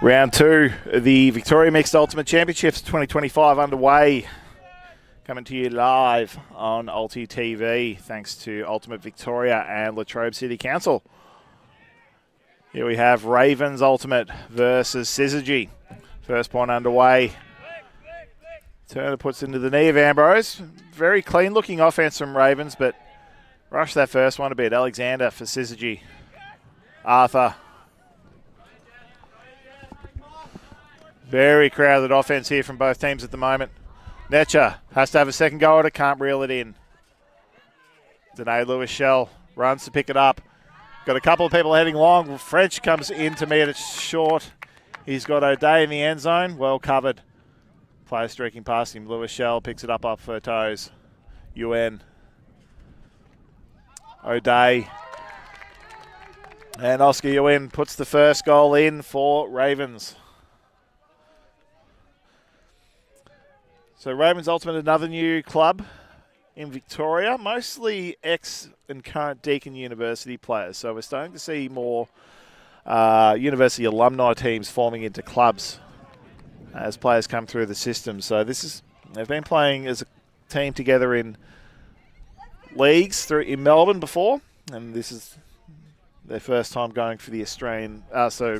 Round 2, the Victorian Mixed Ultimate Championships 2025 underway. Coming to you live on Ulti TV, thanks to Ultimate Victoria and Latrobe City Council. Here we have Ravens Ultimate versus Syzygy. First point underway. Turner puts into the knee of Ambrose. Very clean looking offense from Ravens, but rush that first one a bit. Alexander for Syzygy. Arthur. Very crowded offense here from both teams at the moment. Netcher has to have a second go at it, can't reel it in. Danae Lewis-Shell runs to pick it up. Got a couple of people heading long. French comes in to meet it short. He's got O'Day in the end zone, well covered. Player streaking past him. Lewis-Shell picks it up off her toes. UN. O'Day. And Oscar UN puts the first goal in for Ravens. So Ravens Ultimate, another new club in Victoria, mostly ex and current Deakin University players. So we're starting to see more university alumni teams forming into clubs as players come through the system. So they've been playing as a team together in leagues in Melbourne before, and this is their first time going for the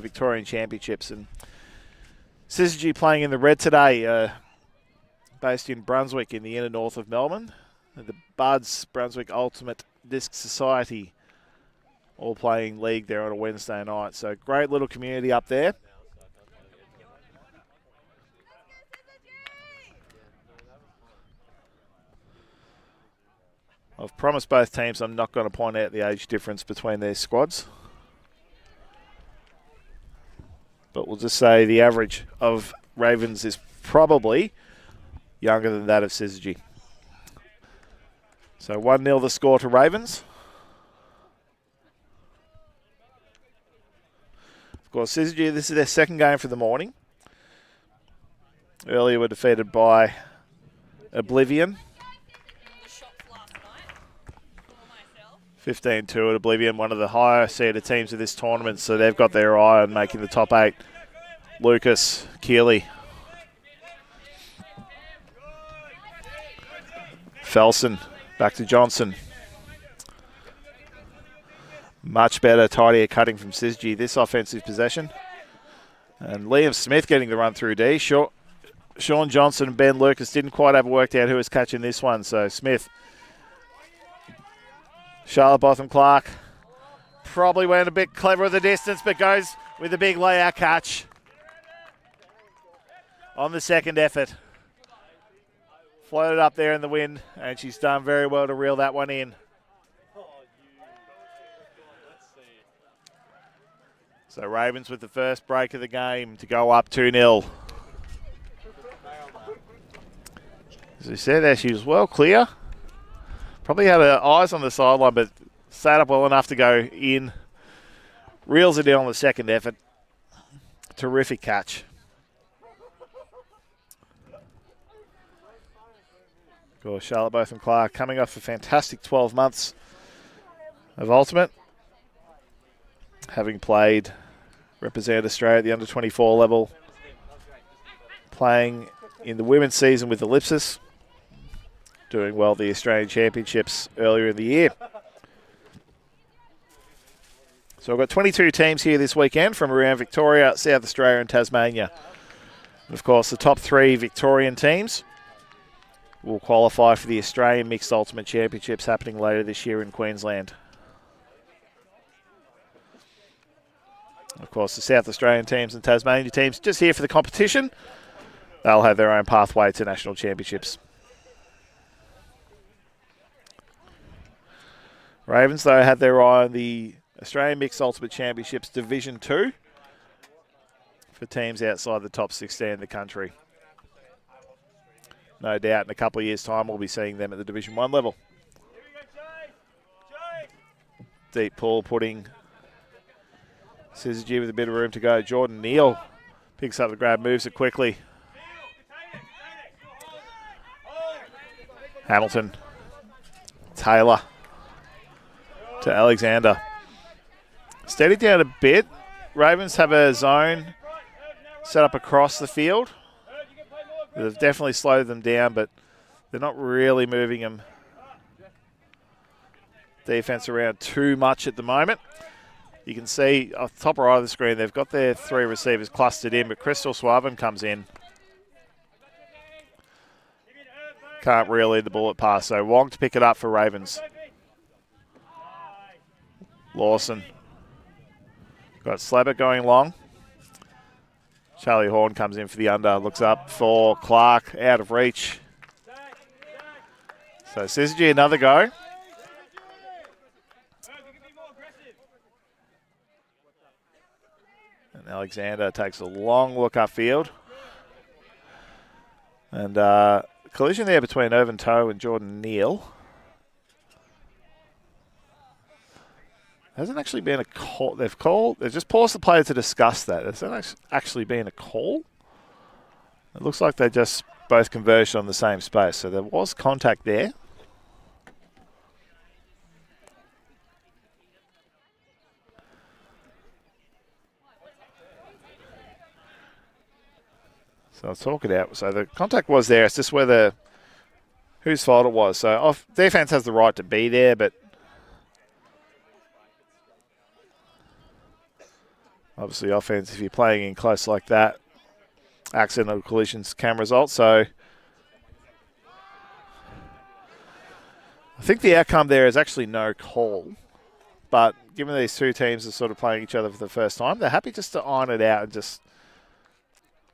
Victorian Championships. And Syzygy playing in the red today. Based in Brunswick in the inner north of Melbourne. The Buds, Brunswick Ultimate Disc Society, all playing league there on a Wednesday night. So great little community up there. I've promised both teams I'm not going to point out the age difference between their squads. But we'll just say the average of Ravens is probably younger than that of Syzygy. So 1-0 the score to Ravens. Of course, Syzygy, this is their second game for the morning. Earlier were defeated by Oblivion. 15-2 at Oblivion, one of the higher seeded teams of this tournament, so they've got their eye on making the top 8. Lucas, Keeley, Felson, back to Johnson. Much better, tidier cutting from Syzygy this offensive possession. And Liam Smith getting the run through D. Sean Johnson and Ben Lucas didn't quite have worked out who was catching this one. So Smith. Charlotte Botham-Clark probably went a bit clever with the distance, but goes with a big layout catch on the second effort. Floated up there in the wind, and she's done very well to reel that one in. So Ravens with the first break of the game to go up 2-0. As we said there, she was well clear. Probably had her eyes on the sideline, but sat up well enough to go in. Reels it in on the second effort. Terrific catch. Of course, Charlotte Botham-Clark coming off a fantastic 12 months of Ultimate, having represented Australia at the under-24 level, playing in the women's season with Ellipsis, doing well at the Australian Championships earlier in the year. So we've got 22 teams here this weekend from around Victoria, South Australia and Tasmania. And of course, the top 3 Victorian teams will qualify for the Australian Mixed Ultimate Championships happening later this year in Queensland. Of course, the South Australian teams and Tasmania teams just here for the competition. They'll have their own pathway to national championships. Ravens, though, had their eye on the Australian Mixed Ultimate Championships Division 2 for teams outside the top 16 in the country. No doubt in a couple of years' time we'll be seeing them at the Division 1 level. Deep pull putting Syzygy with a bit of room to go. Jordan Neal picks up the grab, moves it quickly. Hamilton. Taylor to Alexander. Steadied down a bit. Ravens have a zone set up across the field. They've definitely slowed them down, but they're not really moving them defense around too much at the moment. You can see off the top right of the screen, they've got their 3 receivers clustered in, but Crystal Swaben comes in. Can't reel in the bullet pass, so Wong to pick it up for Ravens. Lawson. Got Slabber going long. Charlie Horne comes in for the under, looks up for Clark, out of reach. So Syzygy another go. And Alexander takes a long look upfield. And collision there between Irvin Toe and Jordan Neal. Hasn't actually been a call. They've just paused the player to discuss that. Has that actually been a call? It looks like they just both converged on the same space. So there was contact there. So I'll talk it out. So the contact was there. It's just whether whose fault it was. So defense has the right to be there, but obviously offense, if you're playing in close like that, accidental collisions can result. So I think the outcome there is actually no call. But given these two teams are sort of playing each other for the first time, they're happy just to iron it out and just,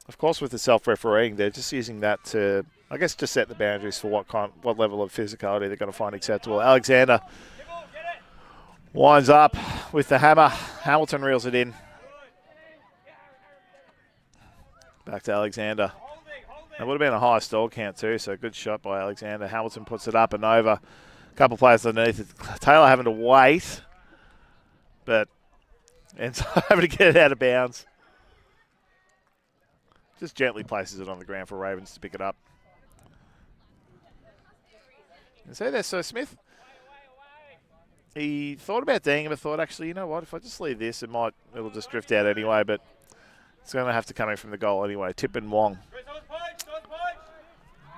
of course, with the self-refereeing, they're just using that to, I guess, just set the boundaries for what level of physicality they're going to find acceptable. Alexander winds up with the hammer. Hamilton reels it in. Back to Alexander. That would have been a high stall count too, so good shot by Alexander. Hamilton puts it up and over. A couple of players underneath it. Taylor having to wait, but ends up having to get it out of bounds. Just gently places it on the ground for Ravens to pick it up. And so there, so Smith, he thought about doing it, but thought, actually, you know what, if I just leave this, it'll just drift out anyway, but it's going to have to come in from the goal anyway. Tippin Wong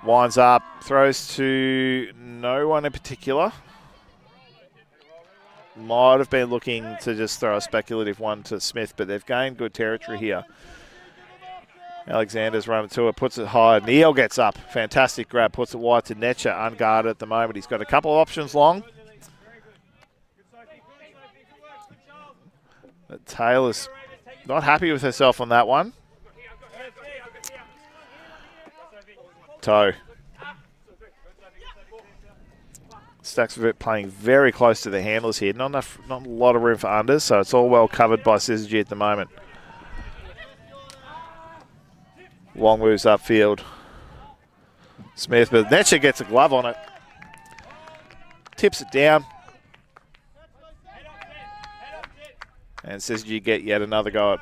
winds up, throws to no one in particular. Might have been looking to just throw a speculative one to Smith, but they've gained good territory here. Alexander's running to it, puts it high. Neal gets up. Fantastic grab, puts it wide to Netcher, unguarded at the moment. He's got a couple of options long. But Taylor's not happy with herself on that one. Toe. Stacks of it playing very close to the handlers here. Not a lot of room for unders, so it's all well covered by Syzygy at the moment. Wong moves upfield. Smith, but Netcher gets a glove on it. Tips it down. And Syzygy get yet another go at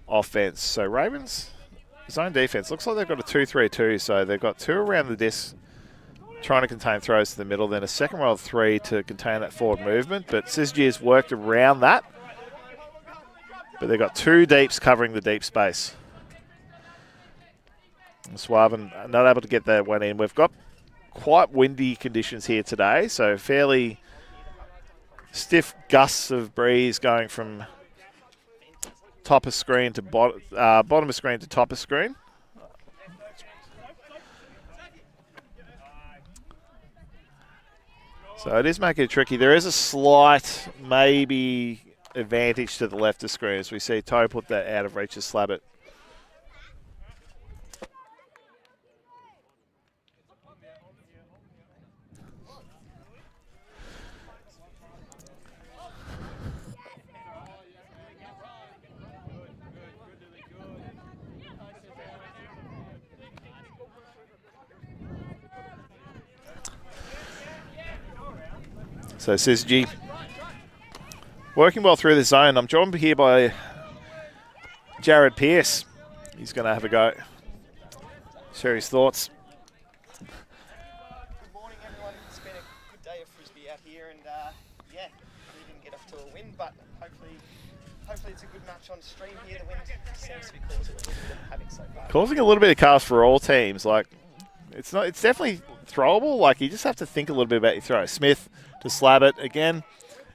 offense. So Ravens, zone defense, looks like they've got a 2-3-2. So they've got 2 around the disc trying to contain throws to the middle, then a second row of 3 to contain that forward movement. But Syzygy has worked around that. But they've got 2 deeps covering the deep space. Swaben not able to get that one in. We've got quite windy conditions here today, so fairly stiff gusts of breeze going from top of screen to bottom of screen to top of screen. So it is making it tricky. There is a slight, maybe, advantage to the left of screen as we see Toe put that out of reach of Slabbit. So Syzygy working well through the zone. I'm joined here by Jared Pearce. He's going to have a go. Share his thoughts. Good morning, everyone. It's been a good day of frisbee out here, and yeah, we didn't get off to a win, but hopefully hopefully it's a good match on stream here. The wind seems to be causing a little bit of havoc so far. Causing a little bit of chaos for all teams. Like, it's definitely throwable. Like, you just have to think a little bit about your throw. Smith to slab it again,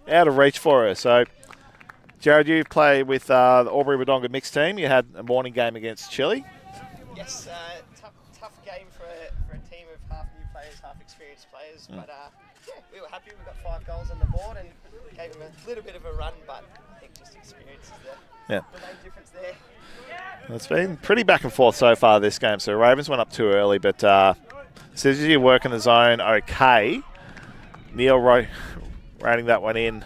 out of reach for her. So, Jared, you play with the Albury-Wodonga mixed team. You had a morning game against Chile. Yes, tough game for a team of half new players, half experienced players. But yeah, we were happy. We got 5 goals on the board and gave them a little bit of a run. But I think just experience is the main difference there. It's been pretty back and forth so far this game. So Ravens went up too early, but Syzygy working the zone okay. Neil riding that one in.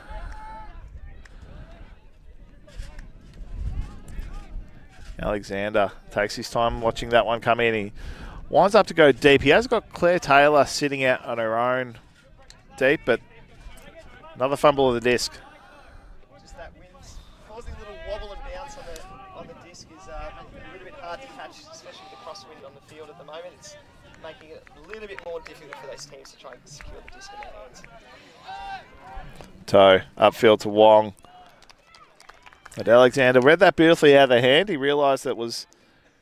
Alexander takes his time watching that one come in. He winds up to go deep. He has got Claire Taylor sitting out on her own deep, but another fumble of the disc. Just that wind's causing a little wobble and bounce on the disc is making it a little bit hard to catch, especially with the crosswind on the field at the moment. It's making it a little bit more difficult for those teams to try and secure the disc in their hands. Toe upfield to Wong. But Alexander read that beautifully out of the hand. He realised that was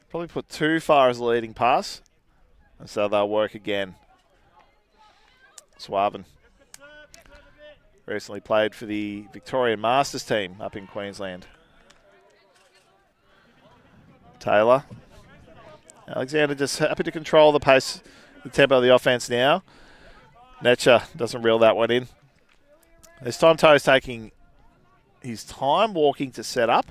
probably put too far as a leading pass. And so they'll work again. Swaven recently played for the Victorian Masters team up in Queensland. Taylor. Alexander just happy to control the pace, the tempo of the offense now. Netcher doesn't reel that one in. This time Toe's taking his time walking to set up.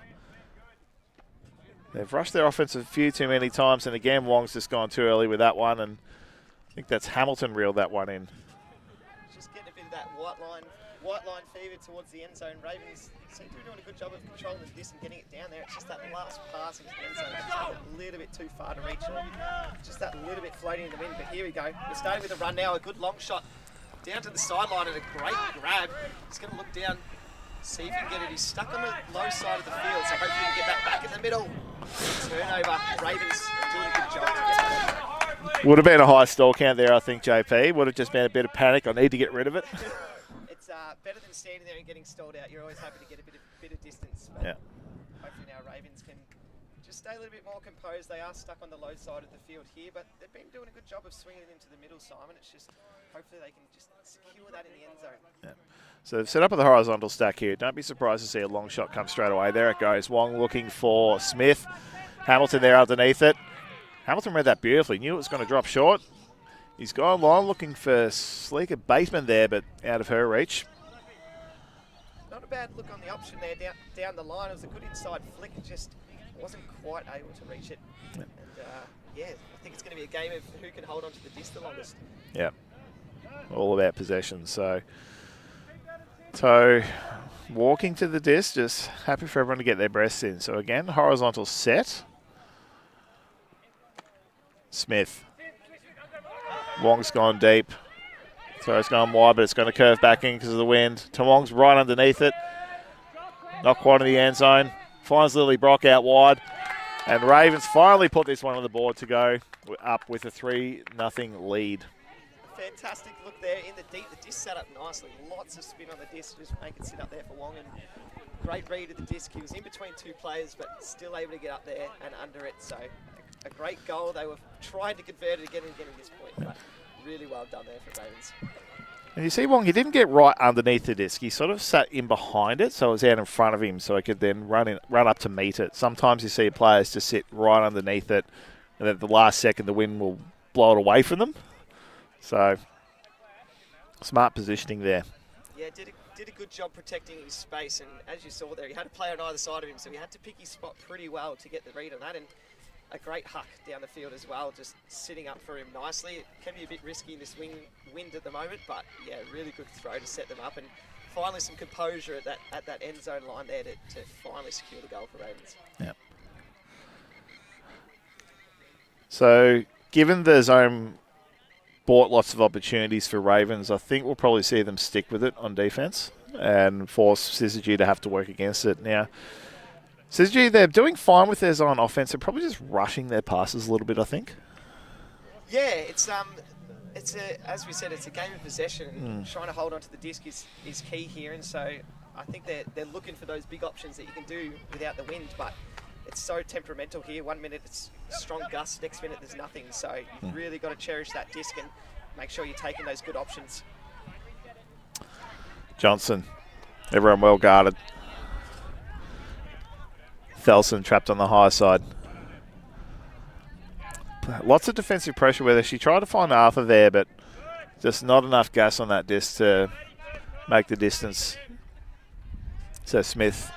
They've rushed their offense a few too many times, and again, Wong's just gone too early with that one, and I think that's Hamilton reeled that one in. Just getting a bit of that white line fever towards the end zone. Ravens seem to be doing a good job of controlling this and getting it down there. It's just that last pass into the end zone, just a little bit too far to reach, just that little bit floating in the wind. But here we go. We're starting with a run now, a good long shot down to the sideline and a great grab. He's going to look down, see if he can get it. He's stuck on the low side of the field, so hopefully he can get that back in the middle. Turnover. Ravens doing a good job to get that. Would have been a high stall count there, I think, JP. Would have just been a bit of panic. I need to get rid of it. It's better than standing there and getting stalled out. You're always happy to get a bit of distance. But hopefully now Ravens can just stay a little bit more composed. They are stuck on the low side of the field here, but they've been doing a good job of swinging it into the middle, Simon. It's just hopefully they can just secure that in the end zone. Yeah. So they've set up with a horizontal stack here. Don't be surprised to see a long shot come straight away. There it goes. Wong looking for Smith. Hamilton there underneath it. Hamilton read that beautifully. Knew it was going to drop short. He's gone long looking for Sleeker Bateman there, but out of her reach. Not a bad look on the option there down the line. It was a good inside flick. It just wasn't quite able to reach it. Yep. And yeah, I think it's going to be a game of who can hold on to the disc the longest. Yeah. All about possession. So walking to the disc, just happy for everyone to get their breaths in. So again, horizontal set. Smith. Wong's gone deep. Throw's gone wide, but it's going to curve back in because of the wind. Tamong's right underneath it. Not quite in the end zone. Finds Lily Brock out wide. And Ravens finally put this one on the board to go up with a 3-0 lead. Fantastic look there in the deep. The disc sat up nicely. Lots of spin on the disc, just make it sit up there for Wong. And great read of the disc. He was in between 2 players, but still able to get up there and under it. So a great goal. They were trying to convert it again and again at this point, but really well done there for Ravens. And you see Wong, he didn't get right underneath the disc. He sort of sat in behind it, so it was out in front of him, so he could then run up to meet it. Sometimes you see players just sit right underneath it, and at the last second the wind will blow it away from them. So, smart positioning there. Yeah, did a good job protecting his space, and as you saw there, he had a player on either side of him, so he had to pick his spot pretty well to get the read on that, and a great huck down the field as well, just sitting up for him nicely. It can be a bit risky in this wind at the moment, but yeah, really good throw to set them up, and finally some composure at that end zone line there to finally secure the goal for Ravens. Yeah. So, given the zone bought lots of opportunities for Ravens, I think we'll probably see them stick with it on defense and force Syzygy to have to work against it. Now, Syzygy, they're doing fine with theirs on offense. They're probably just rushing their passes a little bit, I think. Yeah, it's as we said, it's a game of possession. And trying to hold on to the disc is key here, and so I think they're looking for those big options that you can do without the wind, but it's so temperamental here. 1 minute it's strong gusts, next minute there's nothing. So you've really got to cherish that disc and make sure you're taking those good options. Johnson, everyone well guarded. Thelson trapped on the high side. Lots of defensive pressure where she tried to find Arthur there, but just not enough gas on that disc to make the distance. So Smith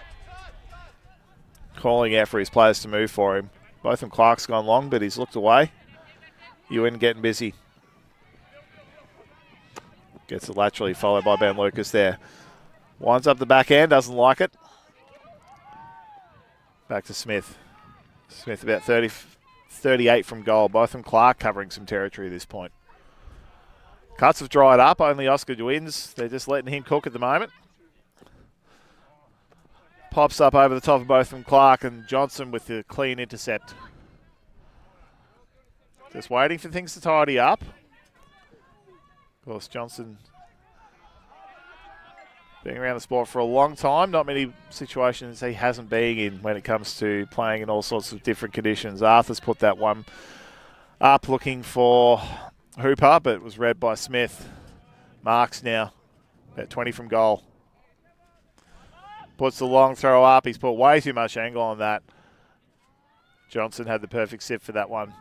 calling out for his players to move for him. Both from Clark's gone long, but he's looked away. Ewan getting busy. Gets it laterally, followed by Ben Lucas there. Winds up the back end, doesn't like it. Back to Smith. Smith about 38 from goal. Both from Clark covering some territory at this point. Cuts have dried up. Only Oscar wins. They're just letting him cook at the moment. Pops up over the top of both from Clark, and Johnson with the clean intercept. Just waiting for things to tidy up. Of course, Johnson being around the sport for a long time. Not many situations he hasn't been in when it comes to playing in all sorts of different conditions. Arthur's put that one up looking for Hooper, but it was read by Smith. Marks now, about 20 from goal. Puts the long throw up. He's put way too much angle on that. Johnson had the perfect sit for that one.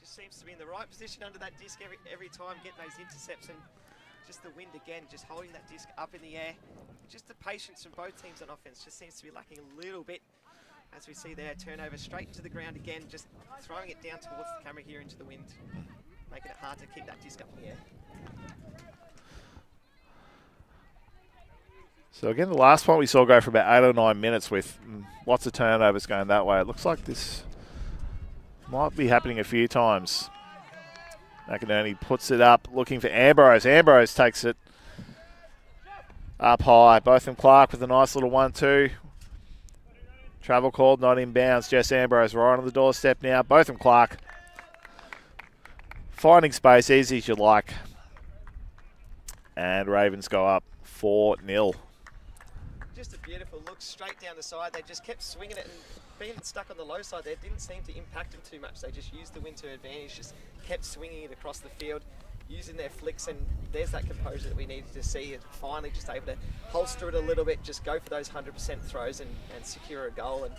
Just seems to be in the right position under that disc every time, getting those intercepts, and just the wind again, just holding that disc up in the air. Just the patience from both teams on offense just seems to be lacking a little bit. As we see there, turnover straight into the ground again, just throwing it down towards the camera here into the wind, making it hard to keep that disc up in the air. So again, the last one we saw go for about 8 or 9 minutes with lots of turnovers going that way. It looks like this might be happening a few times. McInerney puts it up, looking for Ambrose. Ambrose takes it up high. Both from Clark with a nice little 1-2. Travel called, not in bounds. Jess Ambrose right on the doorstep now. Both from Clark. Finding space, easy as you like. And Ravens go up 4-0. Just a beautiful look straight down the side. They just kept swinging it, and being stuck on the low side there didn't seem to impact them too much. They just used the wind to advantage, just kept swinging it across the field, using their flicks, and there's that composure that we needed to see, and finally just able to holster it a little bit, just go for those 100% throws and secure a goal. And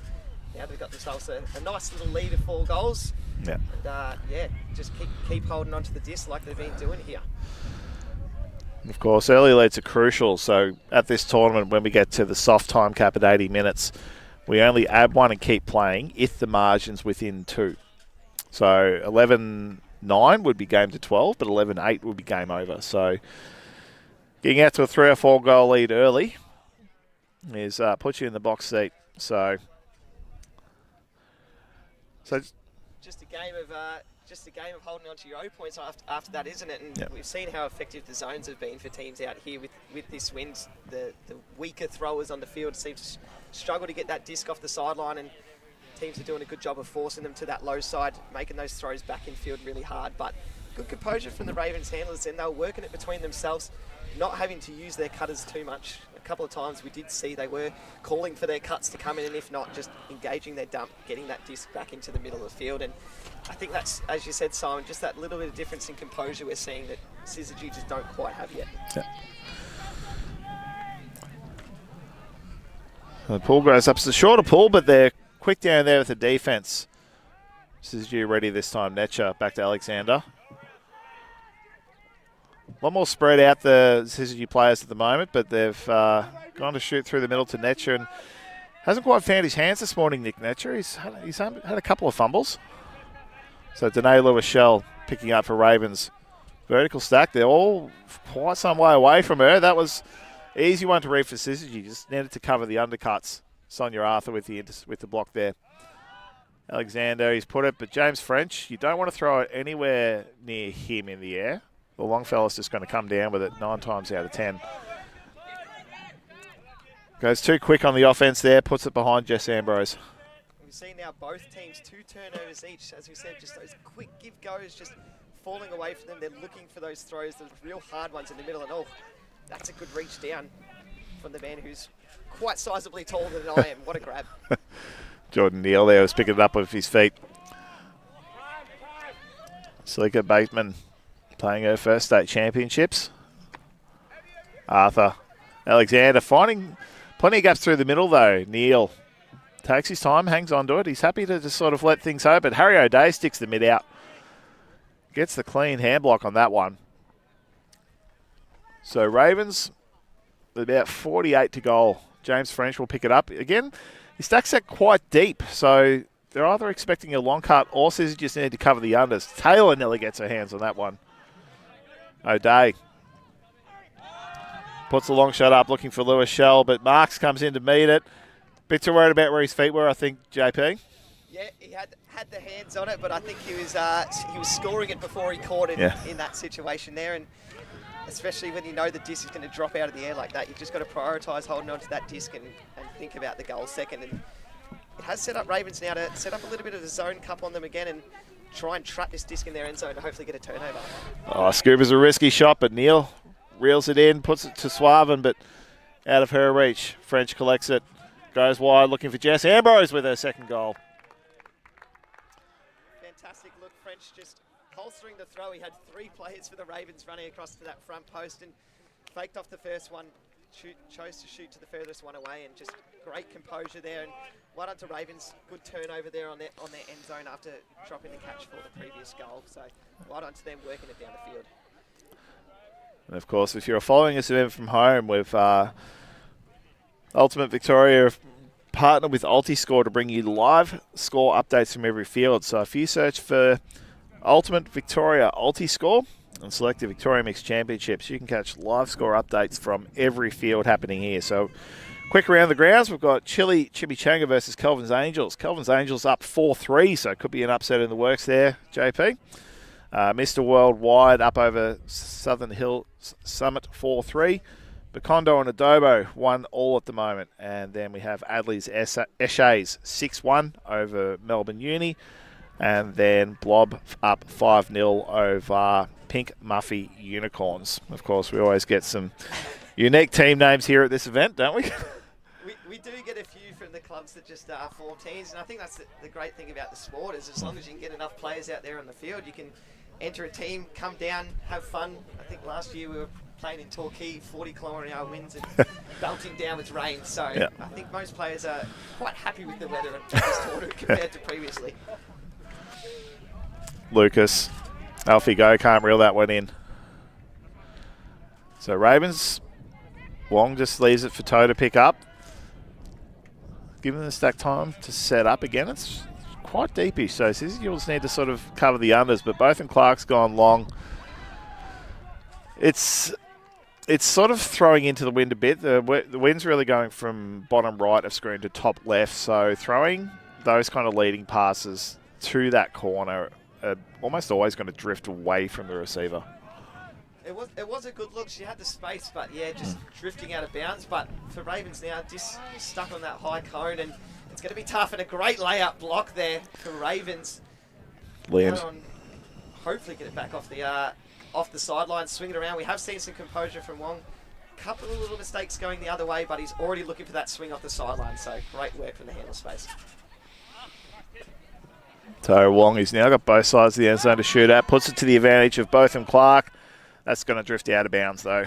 now they've got themselves a nice little lead of 4 goals. Yeah. And yeah, just keep holding on to the disc like they've been doing here. Of course, early leads are crucial. So at this tournament, when we get to the soft time cap at 80 minutes, we only add 1 and keep playing if the margin's within 2. So 11-9 would be game to 12, but 11-8 would be game over. So getting out to a 3 or 4 goal lead early is puts you in the box seat. So just a game of holding on to your own points after that, isn't it? And we've seen how effective the zones have been for teams out here with this wind. The weaker throwers on the field seem to struggle to get that disc off the sideline, and teams are doing a good job of forcing them to that low side, making those throws back in field really hard. But good composure from the Ravens handlers, and they were working it between themselves, not having to use their cutters too much. A couple of times we did see they were calling for their cuts to come in, and if not, just engaging their dump, getting that disc back into the middle of the field. And I think that's, as you said, Simon, just that little bit of difference in composure we're seeing that Syzygy just don't quite have yet. Yeah. The pool goes up to the shorter pool, but they're quick down there with the defence. Syzygy ready this time. Netcher back to Alexander. A lot more spread out the Syzygy players at the moment, but they've gone to shoot through the middle to Netcher, and hasn't quite found his hands this morning, Nick Netcher. He's had a couple of fumbles. So Danae Lewis-Shell picking up for Ravens. Vertical stack. They're all quite some way away from her. That was easy one to read for Syzygy. Just needed to cover the undercuts. Sonia Arthur with the block there. Alexander, he's put it, but James French, you don't want to throw it anywhere near him in the air. The long fella's just going to come down with it 9 times out of 10. Goes too quick on the offense there, puts it behind Jess Ambrose. We've seen now both teams 2 turnovers each. As we said, just those quick give-goes just falling away from them. They're looking for those throws, those real hard ones in the middle, and oh, that's a good reach down. from the man who's quite sizably taller than I am. What a grab. Jordan Neal there was picking it up with his feet. Salika Bateman playing her first state championships. Arthur Alexander finding plenty of gaps through the middle though. Neal takes his time, hangs on to it. He's happy to just sort of let things open. Harry O'Day sticks the mid out. Gets the clean hand block on that one. So Ravens, about 48 to goal. James French will pick it up. Again, he stacks that quite deep. So they're either expecting a long cut or Syzygy just need to cover the unders. Taylor nearly gets her hands on that one. O'Day puts a long shot up looking for Lewis Shell, but Marks comes in to meet it. Bit too worried about where his feet were, I think, JP. Yeah, he had the hands on it, but I think he was scoring it before he caught it in that situation there. And especially when you know the disc is going to drop out of the air like that, you've just got to prioritise holding on to that disc and think about the goal second. And it has set up Ravens now to set up a little bit of a zone cup on them again and try and trap this disc in their end zone to hopefully get a turnover. Oh, Scuba's a risky shot, but Neal reels it in, puts it to Suaven, but out of her reach. French collects it, goes wide, looking for Jess Ambrose with her second goal. Fantastic look, French just holstering the throw. He had 3 players for the Ravens running across to that front post and faked off the first one, chose to shoot to the furthest one away, and just great composure there. And well done to Ravens, good turnover there on their end zone after dropping the catch for the previous goal. So well done to them working it down the field. And of course, if you're following this event from home, with Ultimate Victoria partnered with UltiScore to bring you live score updates from every field. So if you search for Ultimate Victoria UltiScore and select the Victorian Mixed Championships, you can catch live score updates from every field happening here. So quick around the grounds, we've got Chile Chimichanga versus Kelvin's Angels. Kelvin's Angels up 4-3, so it could be an upset in the works there, JP. Mr. Worldwide up over Southern Hill Summit 4-3. Bacondo and Adobo 1-1 at the moment. And then we have Adley's Eshays 6-1 over Melbourne Uni. And then Blob up 5-0 over Pink Muffy Unicorns. Of course, we always get some unique team names here at this event, don't we? We do get a few from the clubs that just form teams, and I think that's the great thing about the sport is as long as you can get enough players out there on the field, you can enter a team, come down, have fun. I think last year we were playing in Torquay, 40-kilometre-an-hour winds and belting down with rain. So I think most players are quite happy with the weather at this tournament compared to previously. Lucas, off you go, can't reel that one in. So Ravens, Wong just leaves it for Toe to pick up. Given the stack time to set up again, it's quite deepish, so Syzygy will just need to sort of cover the unders, but both and Clark's gone long. It's sort of throwing into the wind a bit. The wind's really going from bottom right of screen to top left, so throwing those kind of leading passes to that corner are almost always going to drift away from the receiver. It was a good look. She had the space, but yeah, just drifting out of bounds. But for Ravens now, just stuck on that high cone, and it's going to be tough. And a great layup block there for Ravens. Liam, hopefully get it back off the sideline, swing it around. We have seen some composure from Wong. Couple of little mistakes going the other way, but he's already looking for that swing off the sideline. So great work from the handle space. So Wong, who's now got both sides of the end zone to shoot at, puts it to the advantage of Botham Clark. That's going to drift out of bounds, though.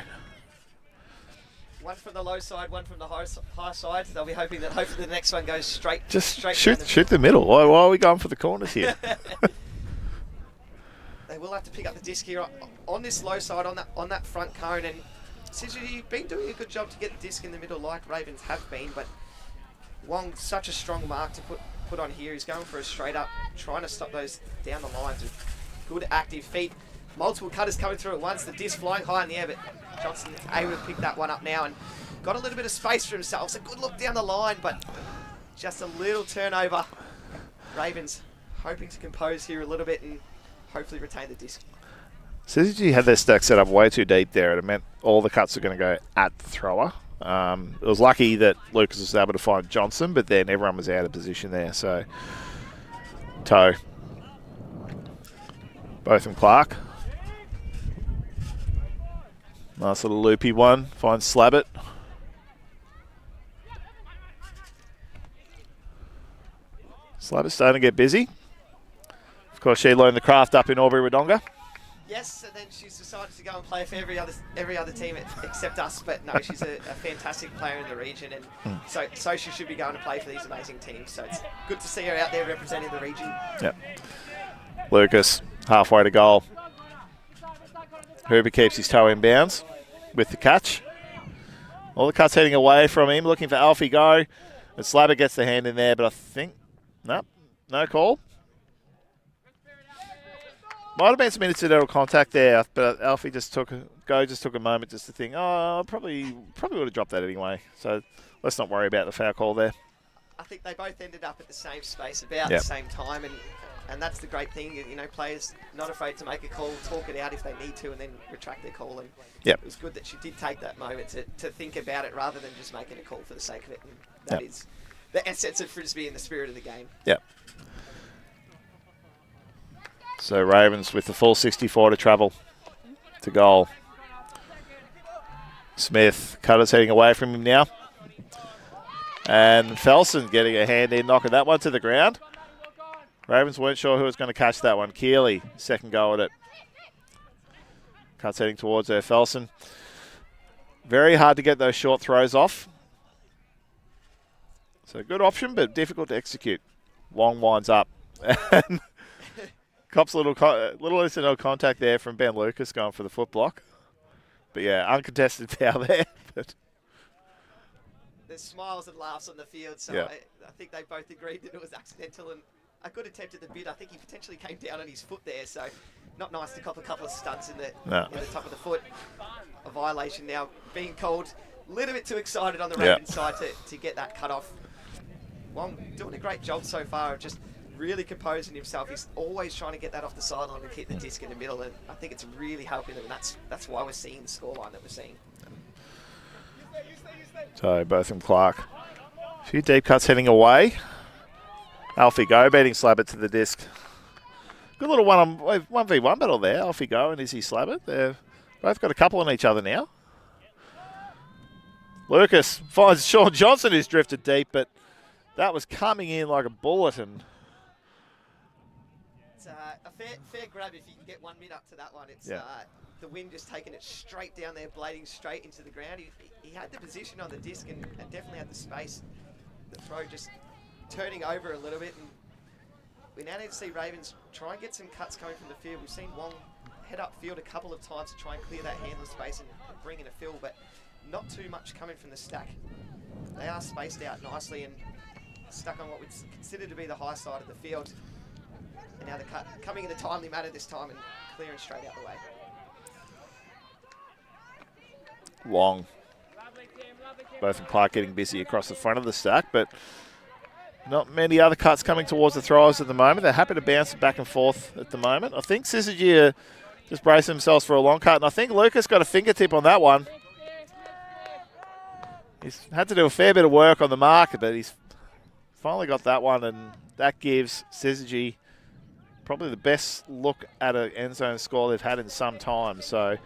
One from the low side, one from the high side. They'll be hoping that hopefully the next one goes straight. Just straight shoot the middle. Why are we going for the corners here? They will have to pick up the disc here on this low side, on that front cone. And Syzygy, you've been doing a good job to get the disc in the middle like Ravens have been, but Wong, such a strong mark to put on here. He's going for a straight up, trying to stop those down the lines with good active feet. Multiple cutters coming through at once. The disc flying high in the air, but Johnson able to pick that one up now and got a little bit of space for himself. It's a good look down the line, but just a little turnover. Ravens hoping to compose here a little bit and hopefully retain the disc. Syzygy had their stack set up way too deep there. It meant all the cuts are going to go at the thrower. It was lucky that Lucas was able to find Johnson, but then everyone was out of position there. So, Toe. Botham Clark. Nice little loopy one. Finds Slabbit. Slabber's starting to get busy. Of course, she learned the craft up in Albury-Wodonga. Yes, and then she's decided to go and play for every other team except us. But no, she's a fantastic player in the region, and so she should be going to play for these amazing teams. So it's good to see her out there representing the region. Yep. Lucas, halfway to goal. Huber keeps his toe in bounds with the catch. All the cuts heading away from him, looking for Alfie go. And Slabber gets the hand in there, but I think, no call. Might have been some incidental contact there, but Alfie just took a moment just to think, probably would have dropped that anyway. So let's not worry about the foul call there. I think they both ended up at the same space about the same time, and that's the great thing. You know, players not afraid to make a call, talk it out if they need to, and then retract their call. And it was good that she did take that moment to think about it rather than just making a call for the sake of it. And that is the essence of Frisbee and the spirit of the game. Yep. So Ravens with the full 64 to travel to goal. Smith, Cutter's heading away from him now. And Felson getting a hand in, knocking that one to the ground. Ravens weren't sure who was going to catch that one. Keeley, second go at it. Cut's heading towards her. Felson. Very hard to get those short throws off. So good option, but difficult to execute. Long winds up. And cops little incidental contact there from Ben Lucas going for the foot block. But yeah, uncontested foul there. But there's smiles and laughs on the field, so I think they both agreed that it was accidental and a good attempt at the bid. I think he potentially came down on his foot there, so not nice to cop a couple of studs in the top of the foot. A violation now being called. A little bit too excited on the Ravens side to get that cut off. Wong doing a great job so far of just really composing himself. He's always trying to get that off the sideline and keep the disc in the middle, and I think it's really helping them, and that's why we're seeing the scoreline that we're seeing. So Botham Clark. A few deep cuts heading away. Alfie Go beating Slabbert to the disc. Good little 1v1 battle there. Alfie Go and Izzy Slabbert. They've both got a couple on each other now. Lucas finds Sean Johnson, who's drifted deep, but that was coming in like a bullet. And it's a fair grab if you can get 1 minute up to that one. It's the wind just taking it straight down there, blading straight into the ground. He had the position on the disc and definitely had the space. The throw just turning over a little bit, and we now need to see Ravens try and get some cuts coming from the field. We've seen Wong head up field a couple of times to try and clear that handler space and bring in a fill, but not too much coming from the stack. They are spaced out nicely and stuck on what we'd consider to be the high side of the field. And now the cut coming in a timely manner this time and clearing straight out the way. Long. Both and Clark getting busy across the front of the stack, but not many other cuts coming towards the throwers at the moment. They're happy to bounce it back and forth at the moment. I think Syzygy just braced themselves for a long cut, and I think Lucas got a fingertip on that one. He's had to do a fair bit of work on the mark, but he's finally got that one, and that gives Syzygy probably the best look at an end zone score they've had in some time. So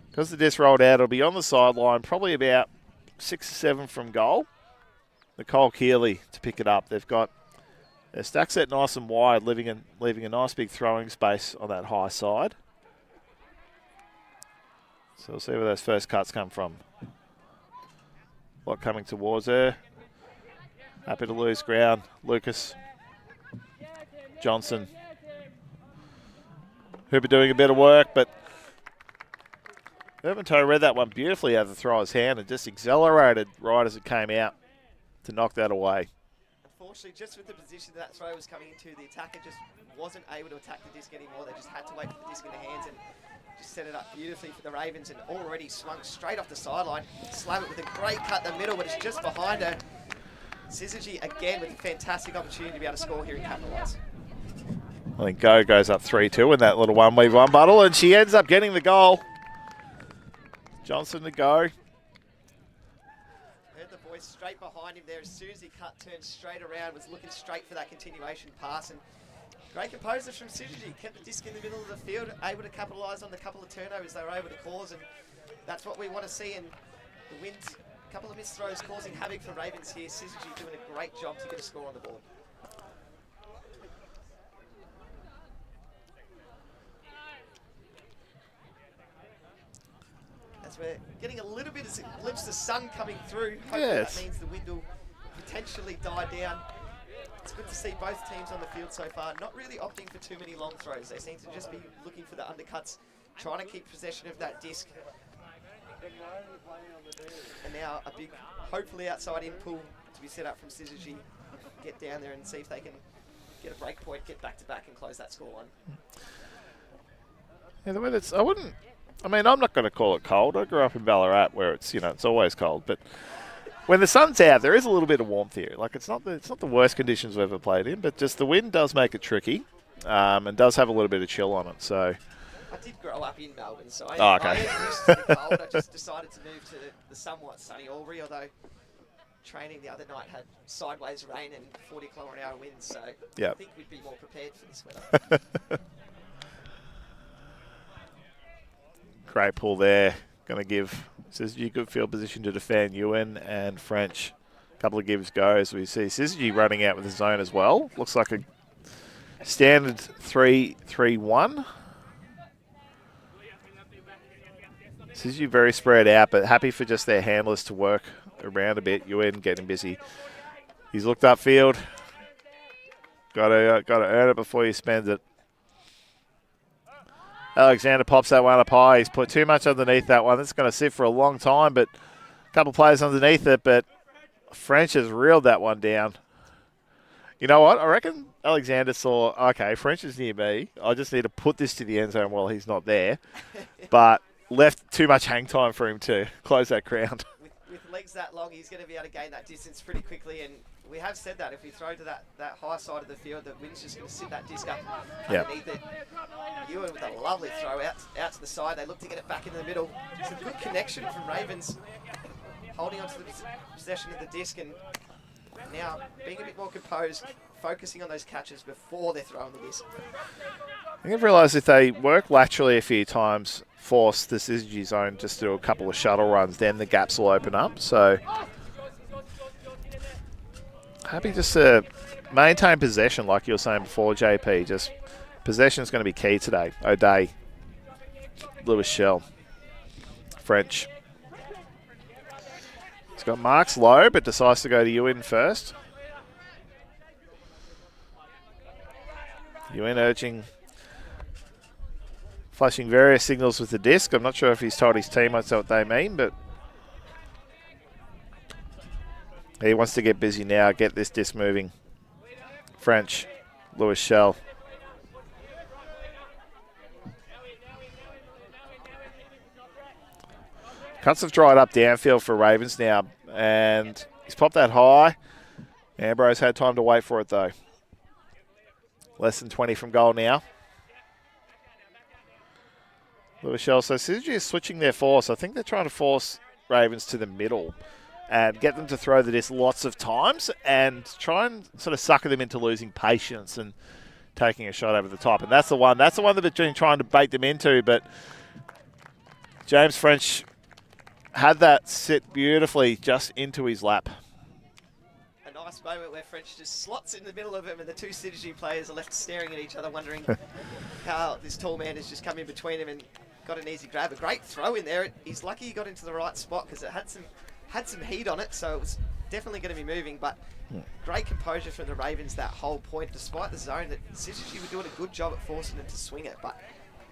because the disc rolled out, it'll be on the sideline, probably about 6 or 7 from goal. Nicole Keeley to pick it up. They've got their stack set nice and wide, leaving a nice big throwing space on that high side. So we'll see where those first cuts come from. A lot coming towards her. Happy to lose ground. Lucas. Johnson. Hooper doing a bit of work, but Urbanto read that one beautifully out of the thrower's hand and just accelerated right as it came out to knock that away. Unfortunately, just with the position that throw was coming into, the attacker just wasn't able to attack the disc anymore. They just had to wait for the disc in the hands and just set it up beautifully for the Ravens, and already swung straight off the sideline. Slam it with a great cut in the middle, but it's just behind her. Syzygy again with a fantastic opportunity to be able to score here and capitalise. I think Go goes up 3-2 in that little 1v1 battle, and she ends up getting the goal. Johnson to Go. Straight behind him there. As soon as he turned straight around, was looking straight for that continuation pass, and great composure from Syzygy. Kept the disc in the middle of the field, able to capitalise on the couple of turnovers they were able to cause, and that's what we want to see. And the wind, a couple of missed throws causing havoc for Ravens here. Syzygy doing a great job to get a score on the board. as we're getting a little bit of a glimpse of sun coming through. Hopefully Yes. that means the wind will potentially die down. It's good to see both teams on the field so far, not really opting for too many long throws. They seem to just be looking for the undercuts, trying to keep possession of that disc. And now a big, hopefully outside in pull to be set up from Syzygy. Get down there and see if they can get a break point, get back to back and close that scoreline. Yeah, the way that's, I mean, I'm not going to call it cold. I grew up in Ballarat where it's, it's always cold, but when the sun's out, there is a little bit of warmth here. Like, it's not the worst conditions we've ever played in, but just the wind does make it tricky, and does have a little bit of chill on it. So I did grow up in Melbourne, so I okay. am used to the cold. I just decided to move to the somewhat sunny Albury, although training the other night had sideways rain and 40-kilometre-an-hour winds, so I think we'd be more prepared for this weather. Great pull there. Going to give Syzygy good field position to defend Ewan and French. A couple of gives goes. We see Syzygy running out with his zone as well. Looks like a standard 3-3-1. Syzygy very spread out, but happy for just their handlers to work around a bit. Ewan getting busy. He's looked upfield. Got to earn it before he spends it. Alexander pops that one up high. He's put too much underneath that one. That's going to sit for a long time, but a couple of players underneath it, but French has reeled that one down. You know what? I reckon Alexander saw, okay, French is near me. I just need to put this to the end zone while he's not there. But left too much hang time for him to close that ground. With legs that long, he's going to be able to gain that distance pretty quickly, and we have said that if we throw to that high side of the field, the wind's just going to sit that disc up underneath it. Ewan with a lovely throw out to the side. They look to get it back in the middle. It's a good connection from Ravens, holding onto the possession of the disc, and now being a bit more composed, focusing on those catches before they're throwing the disc. I think I've realised if they work laterally a few times, force the Syzygy zone just to do a couple of shuttle runs, then the gaps will open up. So happy just to maintain possession, like you were saying before, JP. Just possession is going to be key today. O'Day, Lewis Shell, French. He's got marks low, but decides to go to Ewan first. Ewan urging, flashing various signals with the disc. I'm not sure if he's told his teammates what they mean, but he wants to get busy now, get this disc moving. French, Lewis Shell. Cuts have dried up downfield for Ravens now, and he's popped that high. Ambrose's had time to wait for it, though. Less than 20 from goal now. Lewis Shell. So Syzygy is switching their force. I think they're trying to force Ravens to the middle and get them to throw the disc lots of times and try and sort of sucker them into losing patience and taking a shot over the top. And that's the one they've been trying to bait them into, but James French had that sit beautifully just into his lap. A nice moment where French just slots in the middle of him and the two Syzygy players are left staring at each other, wondering how this tall man has just come in between him and got an easy grab. A great throw in there. He's lucky he got into the right spot because it had some heat on it, so it was definitely going to be moving, but great composure from the Ravens that whole point, despite the zone that Syzygy were doing a good job at forcing them to swing it, but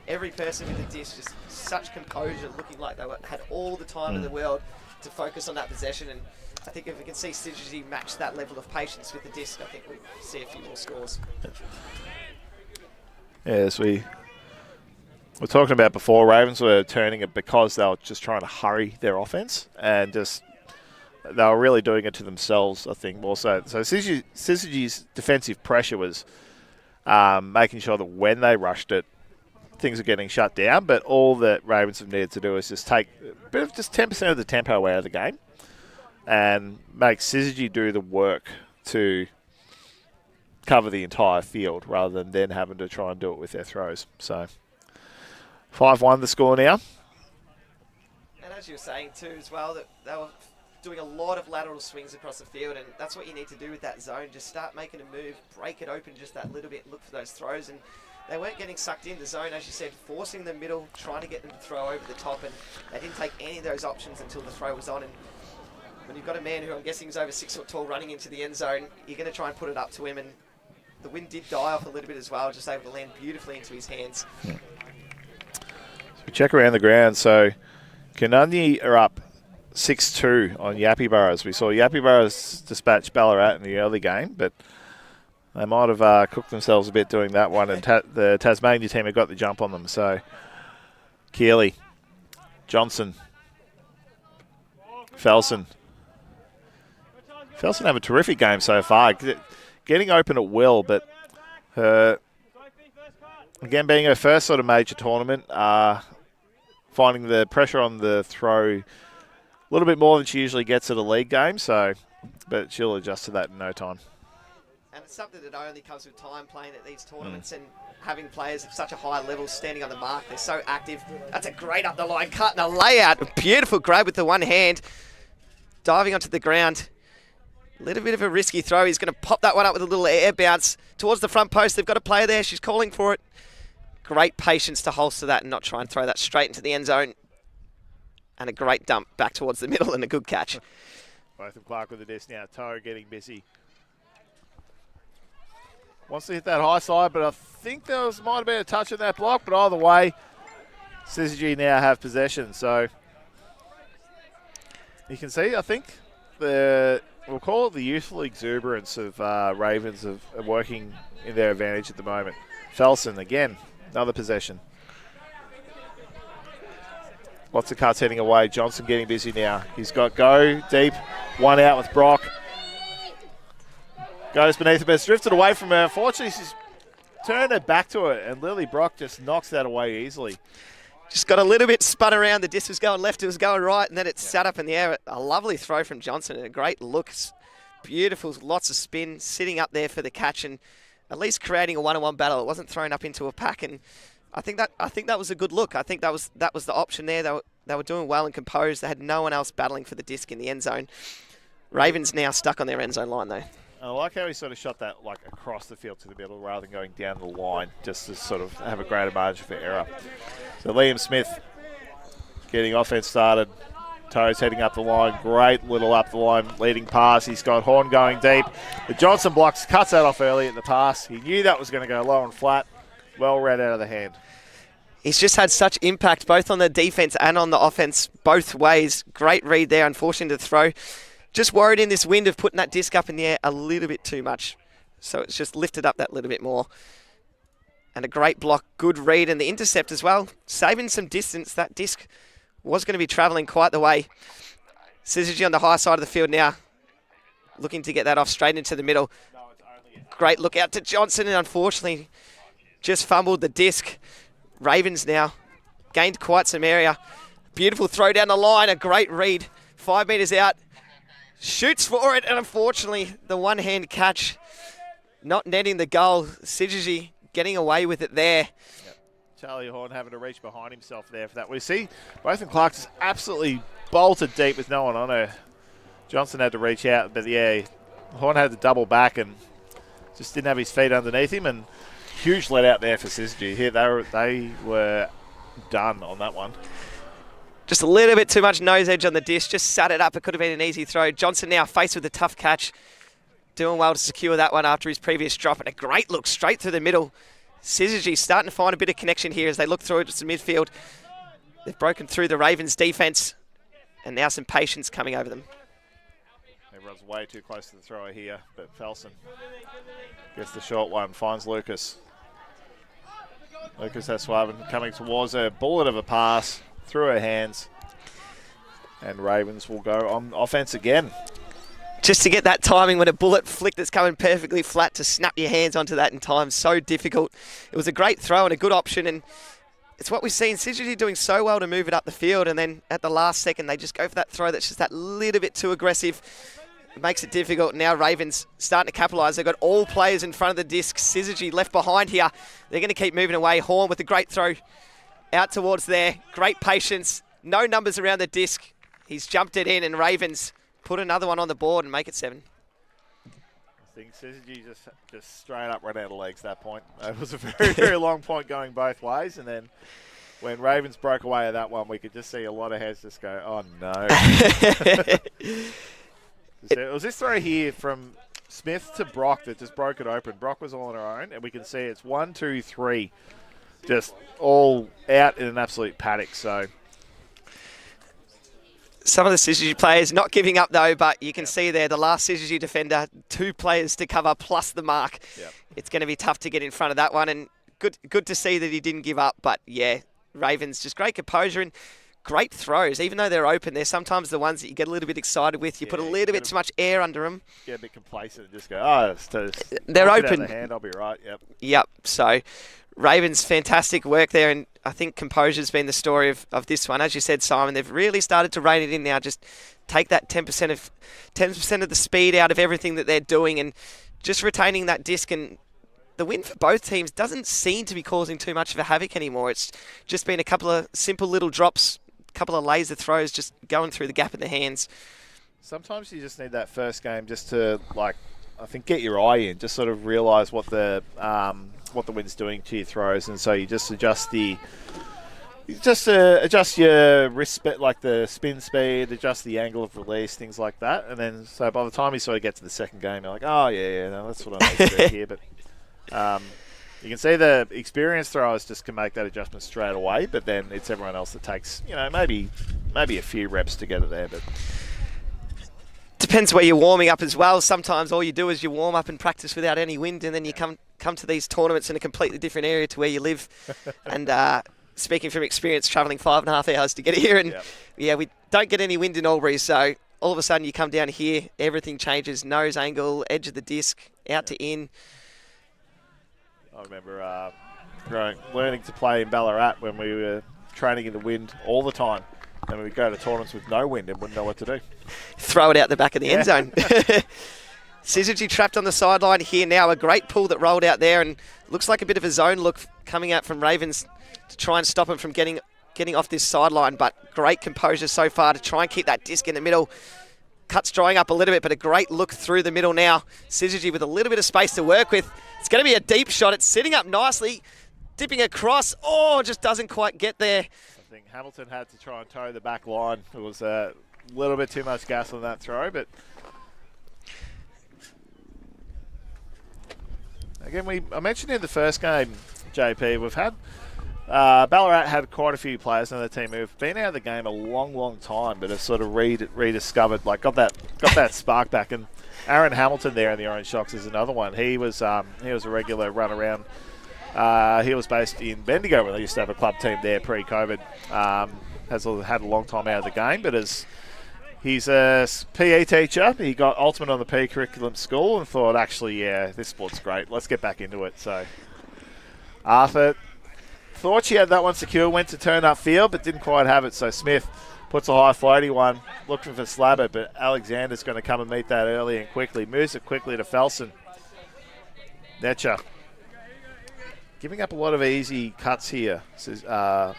every person with the disc, just such composure, looking like they had all the time in the world to focus on that possession. And I think if we can see Syzygy match that level of patience with the disc, I think we'll see a few more scores. As we were talking about before, Ravens were turning it because they were just trying to hurry their offense and just they were really doing it to themselves, I think, more so. So Syzygy's defensive pressure was making sure that when they rushed it, things are getting shut down, but all that Ravens have needed to do is just take a bit of just 10% of the tempo out of the game and make Syzygy do the work to cover the entire field rather than then having to try and do it with their throws. So 5-1 the score now. And as you were saying too as well, that they were doing a lot of lateral swings across the field, and that's what you need to do with that zone. Just start making a move, break it open just that little bit, look for those throws. And they weren't getting sucked in the zone, as you said, forcing the middle, trying to get them to throw over the top, and they didn't take any of those options until the throw was on. And when you've got a man who I'm guessing is over 6 foot tall running into the end zone, you're going to try and put it up to him, and the wind did die off a little bit as well, just able to land beautifully into his hands. So we check around the ground. So Garnier are up 6-2 on Yappy Burrows. We saw Yappy Burrows dispatch Ballarat in the early game, but they might have cooked themselves a bit doing that one, and the Tasmania team have got the jump on them. So Keeley, Johnson, Felson. Felson have a terrific game so far, getting open at will, but again, being her first sort of major tournament, finding the pressure on the throw a little bit more than she usually gets at a league game, but she'll adjust to that in no time. And it's something that only comes with time playing at these tournaments and having players of such a high level standing on the mark. They're so active. That's a great up the line cut and a layout. A beautiful grab with the one hand. Diving onto the ground. A little bit of a risky throw. He's going to pop that one up with a little air bounce towards the front post. They've got a player there. She's calling for it. Great patience to holster that and not try and throw that straight into the end zone. And a great dump back towards the middle and a good catch. Both of Clark with the disc now. Toe getting busy. Wants to hit that high side, but I think there might have been a touch in that block. But either way, Syzygy now have possession. So you can see, I think, we'll call it the youthful exuberance of Ravens of working in their advantage at the moment. Felson, again, another possession. Lots of cuts heading away. Johnson getting busy now. He's got go deep, one out with Brock. Goes beneath the best, drifted away from her. Unfortunately, she's turned her back to it, and Lily Brock just knocks that away easily. Just got a little bit spun around. The disc was going left, it was going right, and then it sat up in the air. A lovely throw from Johnson and a great look. Beautiful, lots of spin, sitting up there for the catch and at least creating a one-on-one battle. It wasn't thrown up into a pack, and I think that was a good look. I think that was the option there. They were doing well and composed. They had no one else battling for the disc in the end zone. Ravens now stuck on their end zone line though. I like how he sort of shot that like across the field to the middle rather than going down the line, just to sort of have a greater margin for error. So Liam Smith getting offense started. Toes heading up the line. Great little up the line leading pass. He's got Horne going deep. The Johnson blocks, cuts that off early at the pass. He knew that was going to go low and flat. Well read out of the hand. He's just had such impact both on the defense and on the offense, both ways. Great read there, unfortunate to throw. Just worried in this wind of putting that disc up in the air a little bit too much. So it's just lifted up that little bit more. And a great block, good read, and the intercept as well. Saving some distance. That disc was going to be travelling quite the way. Syzygy on the high side of the field now. Looking to get that off straight into the middle. Great look out to Johnson, and unfortunately just fumbled the disc. Ravens now gained quite some area. Beautiful throw down the line, a great read. 5 metres out. Shoots for it, and unfortunately, the one-hand catch not netting the goal. Syzygy getting away with it there. Yep. Charlie Horne having to reach behind himself there for that. We see both of Clark just absolutely bolted deep with no one on her. Johnson had to reach out, but yeah, Horne had to double back and just didn't have his feet underneath him, and huge let out there for Syzygy. Here they were done on that one. Just a little bit too much nose edge on the disc. Just sat it up. It could have been an easy throw. Johnson now faced with a tough catch. Doing well to secure that one after his previous drop. And a great look straight through the middle. Syzygy starting to find a bit of connection here as they look through it to the midfield. They've broken through the Ravens' defence. And now some patience coming over them. Everyone's way too close to the thrower here. But Felson gets the short one. Finds Lucas. Lucas Haswaben coming towards her. Bullet of a pass. Through her hands, and Ravens will go on offense again. Just to get that timing when a bullet flick that's coming perfectly flat to snap your hands onto that in time, so difficult. It was a great throw and a good option, and it's what we've seen Syzygy doing so well to move it up the field, and then at the last second they just go for that throw that's just that little bit too aggressive. It makes it difficult. Now Ravens starting to capitalise. They've got all players in front of the disc. Syzygy left behind here. They're going to keep moving away. Horne with a great throw. Out towards there. Great patience. No numbers around the disc. He's jumped it in, and Ravens put another one on the board and make it 7. think Syzygy just straight up ran out of legs at that point. It was a very, very long point going both ways, and then when Ravens broke away at that one, we could just see a lot of heads just go, oh no. It was this throw here from Smith to Brock that just broke it open. Brock was all on her own, and we can see it's 1, 2, 3, just all out in an absolute paddock. So some of the Syzygy players not giving up though, but you can see there the last Syzygy defender, 2 players to cover plus the mark. Yep. It's going to be tough to get in front of that one, and good to see that he didn't give up. But yeah, Ravens just great composure and great throws. Even though they're open, they're sometimes the ones that you get a little bit excited with. You put a little bit too much air under them. Get a bit complacent and just go, oh, they're open. Out the hand, I'll be right. Yep. So Ravens, fantastic work there, and I think composure's been the story of this one. As you said, Simon, they've really started to rein it in now. Just take that 10% of the speed out of everything that they're doing, and just retaining that disc. And the win for both teams doesn't seem to be causing too much of a havoc anymore. It's just been a couple of simple little drops, a couple of laser throws, just going through the gap in the hands. Sometimes you just need that first game just to, like, I think, get your eye in, just sort of realise what the wind's doing to your throws, and so you just adjust your wrist, like the spin speed, adjust the angle of release, things like that, and then so by the time you sort of get to the second game, you're like, oh yeah, no, that's what I need to do here. But you can see the experienced throwers just can make that adjustment straight away, but then it's everyone else that takes, maybe a few reps to get it there, but. Depends where you're warming up as well. Sometimes all you do is you warm up and practice without any wind, and then you come to these tournaments in a completely different area to where you live. And speaking from experience, travelling 5.5 hours to get here, and we don't get any wind in Albury, so all of a sudden you come down here, everything changes, nose angle, edge of the disc, out to in. I remember learning to play in Ballarat when we were training in the wind all the time. And we'd go to tournaments with no wind and wouldn't know what to do. Throw it out the back of the end zone. Syzygy trapped on the sideline here now. A great pull that rolled out there, and looks like a bit of a zone look coming out from Ravens to try and stop him from getting off this sideline. But great composure so far to try and keep that disc in the middle. Cuts drying up a little bit, but a great look through the middle now. Syzygy with a little bit of space to work with. It's going to be a deep shot. It's sitting up nicely, dipping across. Oh, just doesn't quite get there. I think Hamilton had to try and toe the back line. It was a little bit too much gas on that throw, but again, I mentioned in the first game, JP, we've had Ballarat had quite a few players on the team who've been out of the game a long, long time, but have sort of rediscovered, like got that spark back. And Aaron Hamilton there in the Orange Shocks is another one. He was a regular run around. He was based in Bendigo when they used to have a club team there pre-COVID. Has had a long time out of the game, but he's a PE teacher. He got Ultimate on the PE curriculum school and thought, actually, yeah, this sport's great. Let's get back into it. So Arthur thought she had that one secure, went to turn up field, but didn't quite have it. So Smith puts a high floaty one, looking for Slabber, but Alexander's going to come and meet that early and quickly. Moves it quickly to Felson. Netcher. Giving up a lot of easy cuts here,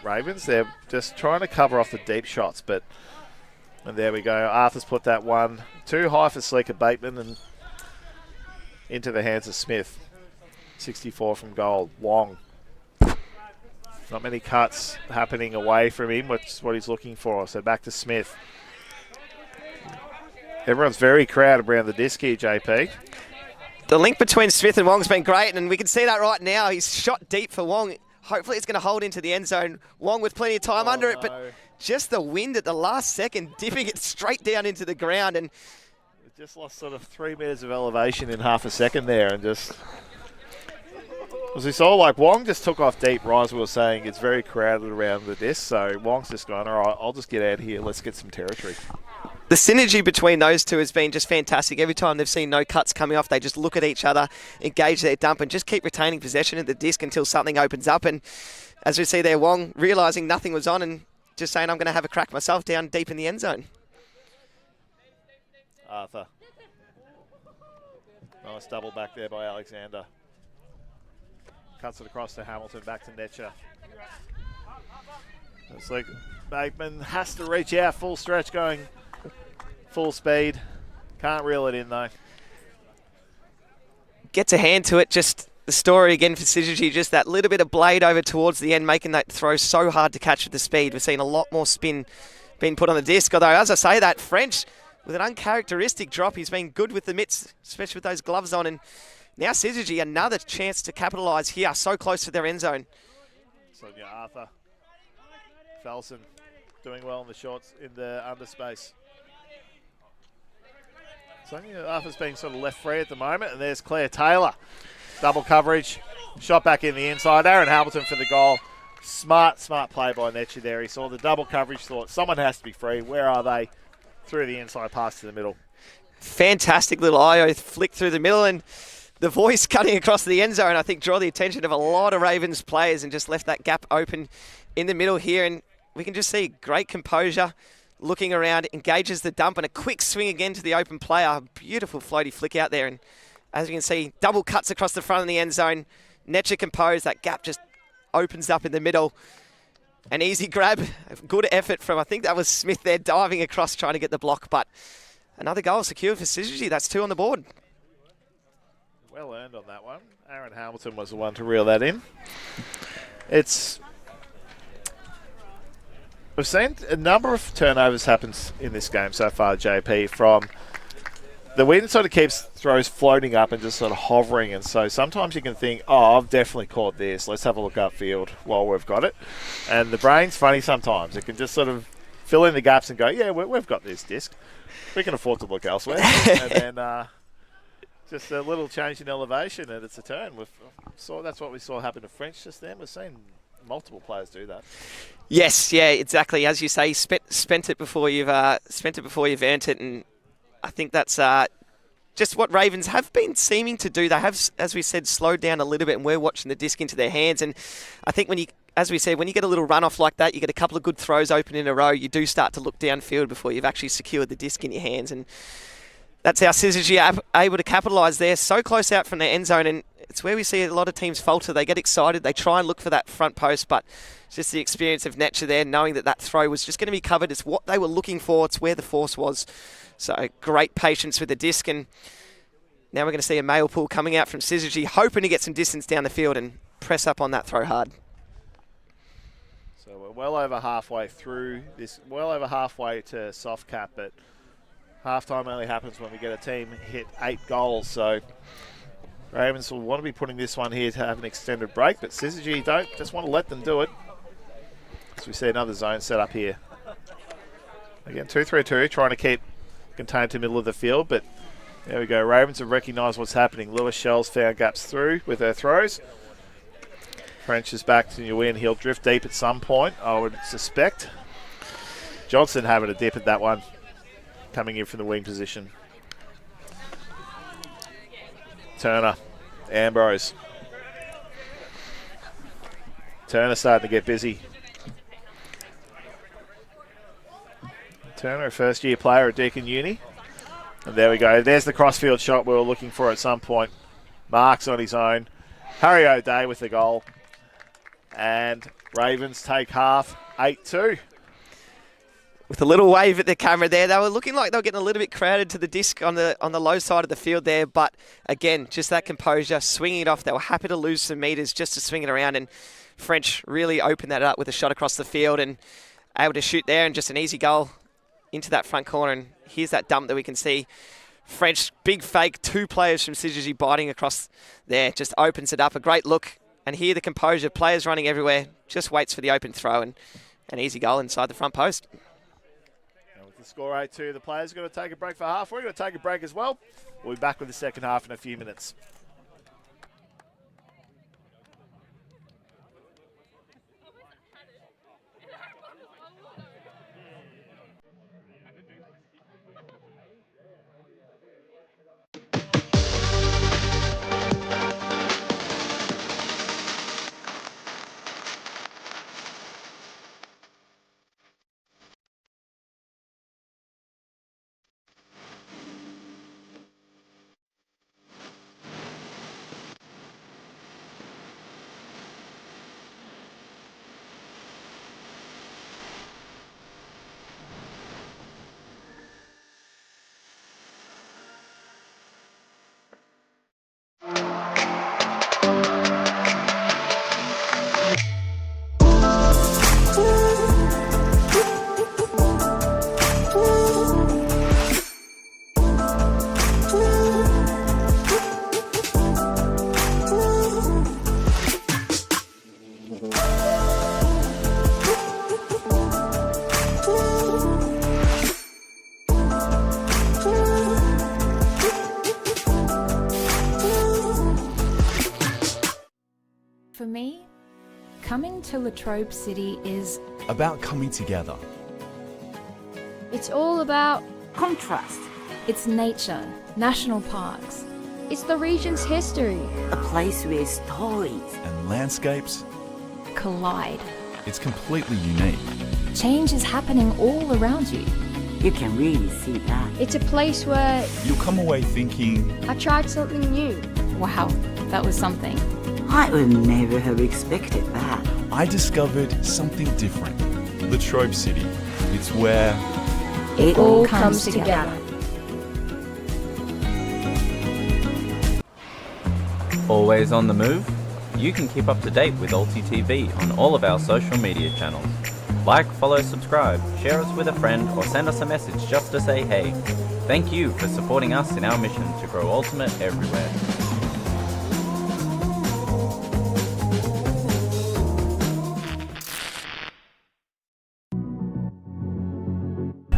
Ravens. They're just trying to cover off the deep shots, and there we go. Arthur's put that one too high for Sleeker Bateman and into the hands of Smith. 64 from goal. Wong. Not many cuts happening away from him, which is what he's looking for. So back to Smith. Everyone's very crowded around the disc here, JP. The link between Smith and Wong's been great, and we can see that right now. He's shot deep for Wong. Hopefully it's going to hold into the end zone. Wong with plenty of time under it, but just the wind at the last second, dipping it straight down into the ground. And it just lost sort of 3 meters of elevation in half a second there, and just... As we saw, like, Wong just took off deep. Rise was saying it's very crowded around the disc, so Wong's just gone, all right, I'll just get out of here. Let's get some territory. The synergy between those two has been just fantastic. Every time they've seen no cuts coming off, they just look at each other, engage their dump, and just keep retaining possession of the disc until something opens up. And as we see there, Wong realising nothing was on and just saying, I'm going to have a crack myself down deep in the end zone. Arthur. Nice double back there by Alexander. Cuts it across to Hamilton, back to Netcher. It's like Bateman has to reach out, full stretch going full speed. Can't reel it in though. gets a hand to it. Just the story again for Syzygy, just that little bit of blade over towards the end, making that throw so hard to catch with the speed. We're seeing a lot more spin being put on the disc. Although, as I say, that French with an uncharacteristic drop, he's been good with the mitts, especially with those gloves on. And now Syzygy, another chance to capitalise here, so close to their end zone. So, yeah, Arthur Felson doing well in the shorts, in the underspace. So, yeah, Arthur's being sort of left free at the moment, and there's Claire Taylor. Double coverage, shot back in the inside. Aaron Hamilton for the goal. Smart play by Dmitriy there. He saw the double coverage, thought someone has to be free. Where are they? Through the inside pass to the middle. Fantastic little IO flick through the middle, and the voice cutting across the end zone, I think, draw the attention of a lot of Ravens players and just left that gap open in the middle here. And we can just see great composure, looking around, engages the dump, and a quick swing again to the open player. Beautiful floaty flick out there. And as you can see, double cuts across the front of the end zone. Dmitriy composed, that gap just opens up in the middle. An easy grab, good effort from, I think that was Smith there, diving across trying to get the block, but another goal secured for Syzygy. That's 2 on the board. Well earned on that one. Aaron Hamilton was the one to reel that in. We've seen a number of turnovers happen in this game so far, JP, from the wind sort of keeps throws floating up and just sort of hovering, and so sometimes you can think, oh, I've definitely caught this. Let's have a look upfield while we've got it. And the brain's funny sometimes. It can just sort of fill in the gaps and go, yeah, we've got this disc. We can afford to look elsewhere. And then just a little change in elevation and it's a turn. That's what we saw happen to French just then. We've seen multiple players do that. Yes, yeah, exactly. As you say, spent it before you've earned it, and I think that's just what Ravens have been seeming to do. They have, as we said, slowed down a little bit, and we're watching the disc into their hands. And I think when you get a little runoff like that, you get a couple of good throws open in a row, you do start to look downfield before you've actually secured the disc in your hands. And that's how Syzygy are able to capitalise there, so close out from their end zone. And it's where we see a lot of teams falter. They get excited, they try and look for that front post, but it's just the experience of Dmitriy there, knowing that throw was just going to be covered. It's what they were looking for. It's where the force was. So great patience with the disc, and now we're going to see a mail pull coming out from Syzygy, hoping to get some distance down the field and press up on that throw hard. So we're well over halfway through this, well over halfway to soft cap, but halftime only happens when we get a team hit 8 goals. So Ravens will want to be putting this one here to have an extended break, but Syzygy don't just want to let them do it. As we see another zone set up here. Again, 2-3-2, trying to keep contained to the middle of the field, but there we go. Ravens have recognised what's happening. Lewis Shell's found gaps through with her throws. French is back to Nguyen. He'll drift deep at some point, I would suspect. Johnson having a dip at that one, coming in from the wing position. Turner, Ambrose. Turner starting to get busy. Turner, a first-year player at Deakin Uni. And there we go. There's the crossfield shot we were looking for at some point. Marks on his own. Harry O'Day with the goal. And Ravens take half, 8-2. With a little wave at the camera there, they were looking like they were getting a little bit crowded to the disc on the low side of the field there. But again, just that composure, swinging it off. They were happy to lose some metres just to swing it around. And French really opened that up with a shot across the field and able to shoot there, and just an easy goal into that front corner. And here's that dump that we can see. French, big fake, 2 players from Syzygy biting across there. Just opens it up, a great look. And here the composure, players running everywhere, just waits for the open throw, and an easy goal inside the front post. And with the score 8-2, the players are going to take a break for half. We're going to take a break as well. We'll be back with the second half in a few minutes. Coming to Latrobe City is about coming together. It's all about contrast. It's nature, national parks. It's the region's history. A place where stories and landscapes collide. It's completely unique. Change is happening all around you. You can really see that. It's a place where you'll come away thinking, I tried something new. Wow, that was something. I would never have expected that. I discovered something different. Latrobe City. It's where it all comes together. Always on the move? You can keep up to date with Alti TV on all of our social media channels. Like, follow, subscribe, share us with a friend, or send us a message just to say hey. Thank you for supporting us in our mission to grow Ultimate everywhere.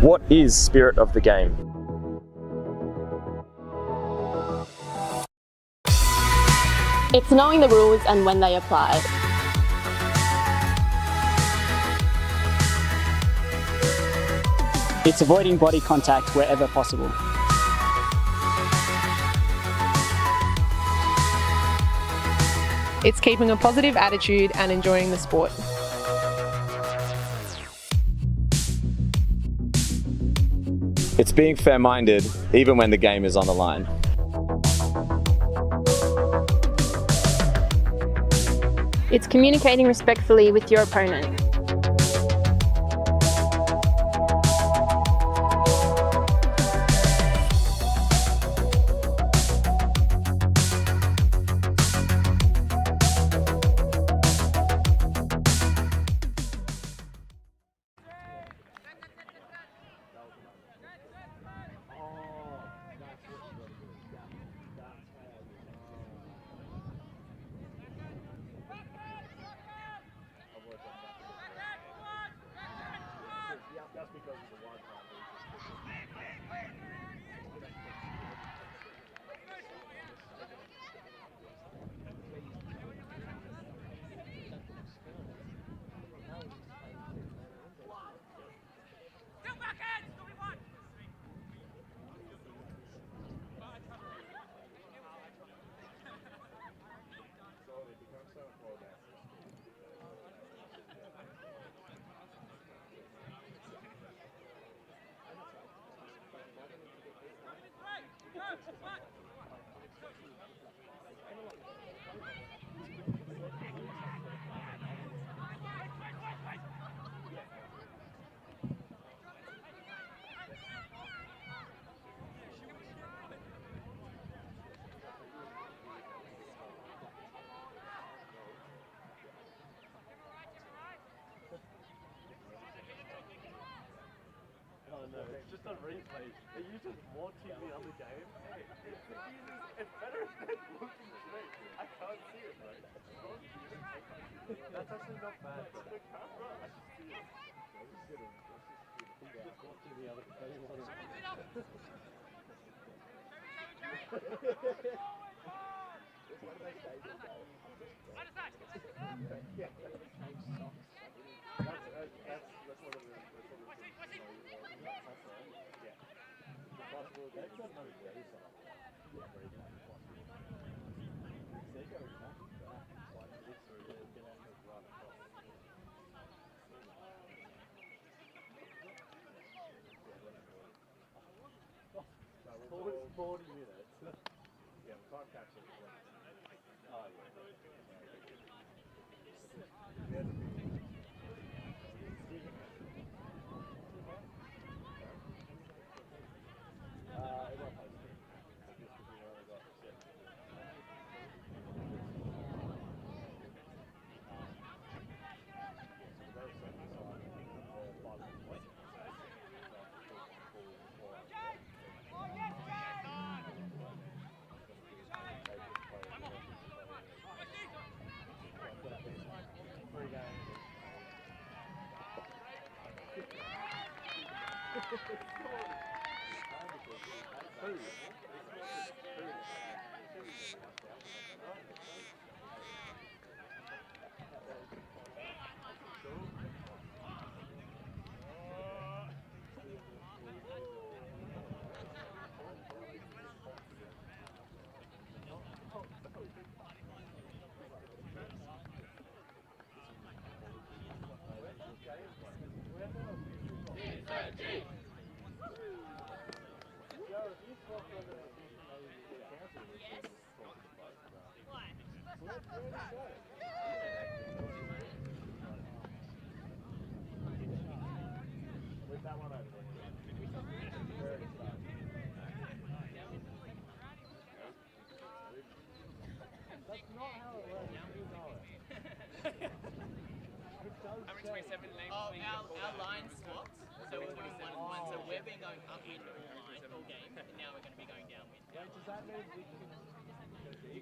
What is spirit of the game? It's knowing the rules and when they apply. It's avoiding body contact wherever possible. It's keeping a positive attitude and enjoying the sport. It's being fair-minded even when the game is on the line. It's communicating respectfully with your opponent. It's just a replay. Are you just watching the other game? It's better than looking straight. I can't see it, right? That's actually not bad. But the camera, I just see it. Just watching the other game. It's 40 minutes. Yeah, we can't catch it. Oh, yeah. our line swapped, so we're doing 1-1. So we've been going up in all line all game, and now we're going to be going downwind. Does that mean we can? He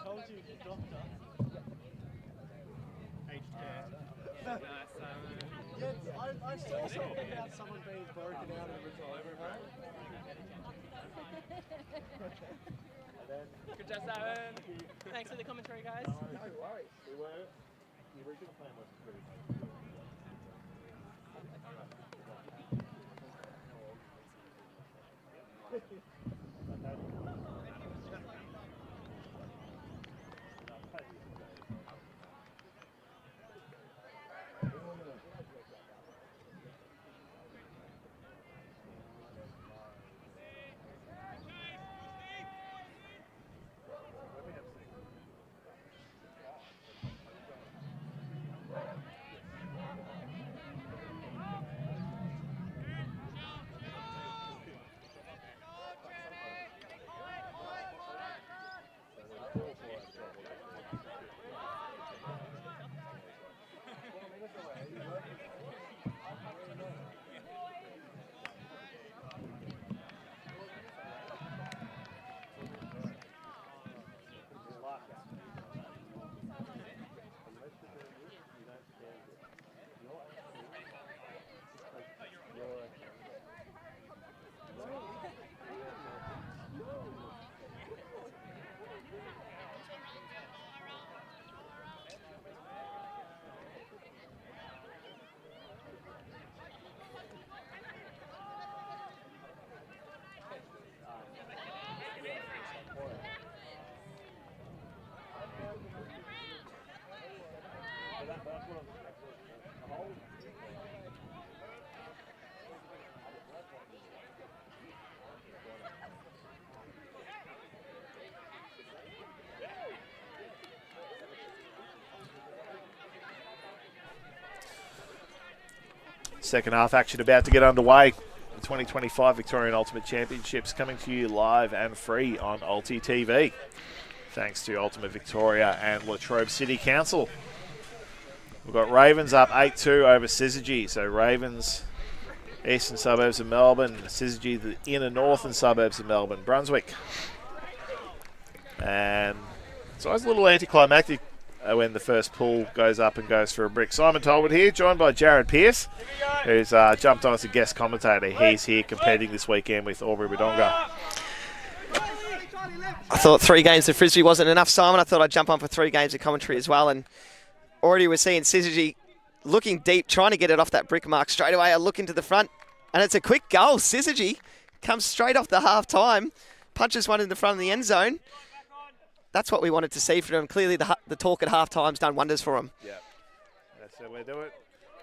told you to doctor. Yes, I saw something about someone being broken out of the retirement home. Good job, Simon. Thanks for the commentary, guys. No worries. The original plan was pretty good. Second half action about to get underway. The 2025 Victorian Ultimate Championships coming to you live and free on Ulti TV. Thanks to Ultimate Victoria and Latrobe City Council. We've got Ravens up 8-2 over Syzygy. So Ravens, eastern suburbs of Melbourne. Syzygy, the inner northern suburbs of Melbourne, Brunswick. And it's always a little anticlimactic when the first pool goes up and goes for a brick. Simon Tolwood here, joined by Jared Pearce, who's jumped on as a guest commentator. He's here competing this weekend with Aubrey Wodonga. I thought 3 games of Frisbee wasn't enough, Simon. I thought I'd jump on for 3 games of commentary as well. And already we're seeing Syzygy looking deep, trying to get it off that brick mark straight away. I look into the front, and it's a quick goal. Syzygy comes straight off the half-time, punches one in the front of the end zone. That's what we wanted to see from him. Clearly, the talk at half-time's done wonders for him. Yeah, that's how we do it.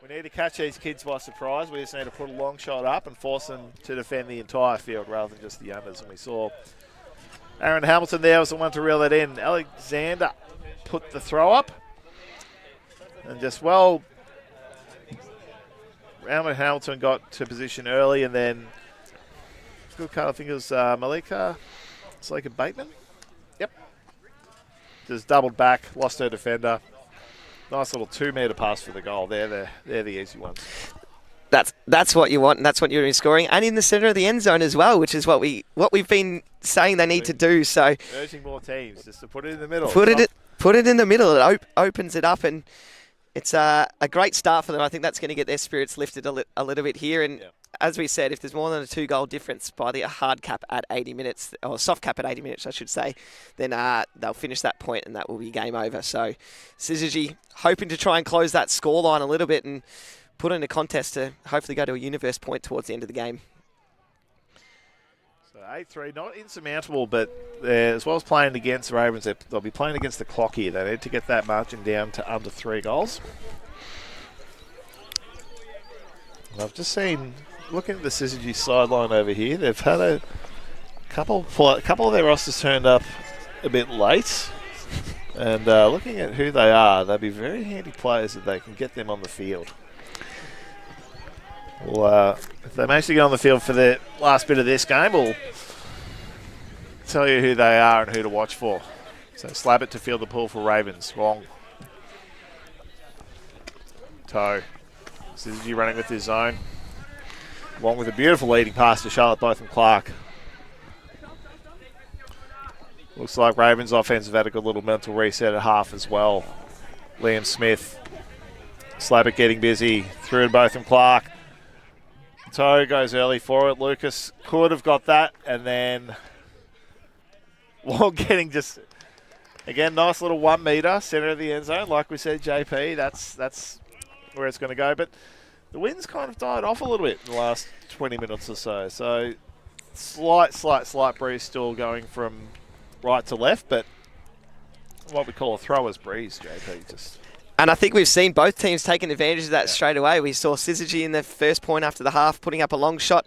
We need to catch these kids by surprise. We just need to put a long shot up and force them to defend the entire field rather than just the unders. And we saw Aaron Hamilton there was the one to reel it in. Alexander put the throw up. And just, well, Aaron Hamilton got to position early, and then good card, I think it was Malika Bateman. Yep. Just doubled back, lost her defender. Nice little 2-metre pass for the goal. They're the easy ones. That's what you want, and that's what you're scoring, and in the centre of the end zone as well, which is what we've been saying they need to do. So urging more teams just to put it in the middle. Put it in the middle. It opens it up, and it's a great start for them. I think that's going to get their spirits lifted a little bit here. And as we said, if there's more than a 2-goal difference by the hard cap at 80 minutes, or soft cap at 80 minutes, I should say, then they'll finish that point, and that will be game over. So Syzygy hoping to try and close that scoreline a little bit and put in a contest to hopefully go to a universe point towards the end of the game. So 8-3, not insurmountable, but as well as playing against the Ravens, they'll be playing against the clock here. They need to get that margin down to under 3 goals. And I've just seen, looking at the Syzygy sideline over here, they've had a couple of their rosters turned up a bit late. And looking at who they are, they'll be very handy players if they can get them on the field. Well, if they manage to get on the field for the last bit of this game, we'll tell you who they are and who to watch for. So Slabbit to field the pool for Ravens. Wrong. Toe. Syzygy running with his zone. Along with a beautiful leading pass to Charlotte Botham-Clark. Looks like Ravens offense have had a good little mental reset at half as well. Liam Smith. Slavic getting busy. Through to Botham-Clark. Toe goes early for it. Lucas could have got that. And then while getting just, again, nice little 1 metre centre of the end zone. Like we said, JP, that's where it's going to go. But the wind's kind of died off a little bit in the last 20 minutes or so. So slight breeze still going from right to left, but what we call a thrower's breeze, JP. And I think we've seen both teams taking advantage of that straight away. We saw Syzygy in the first point after the half putting up a long shot.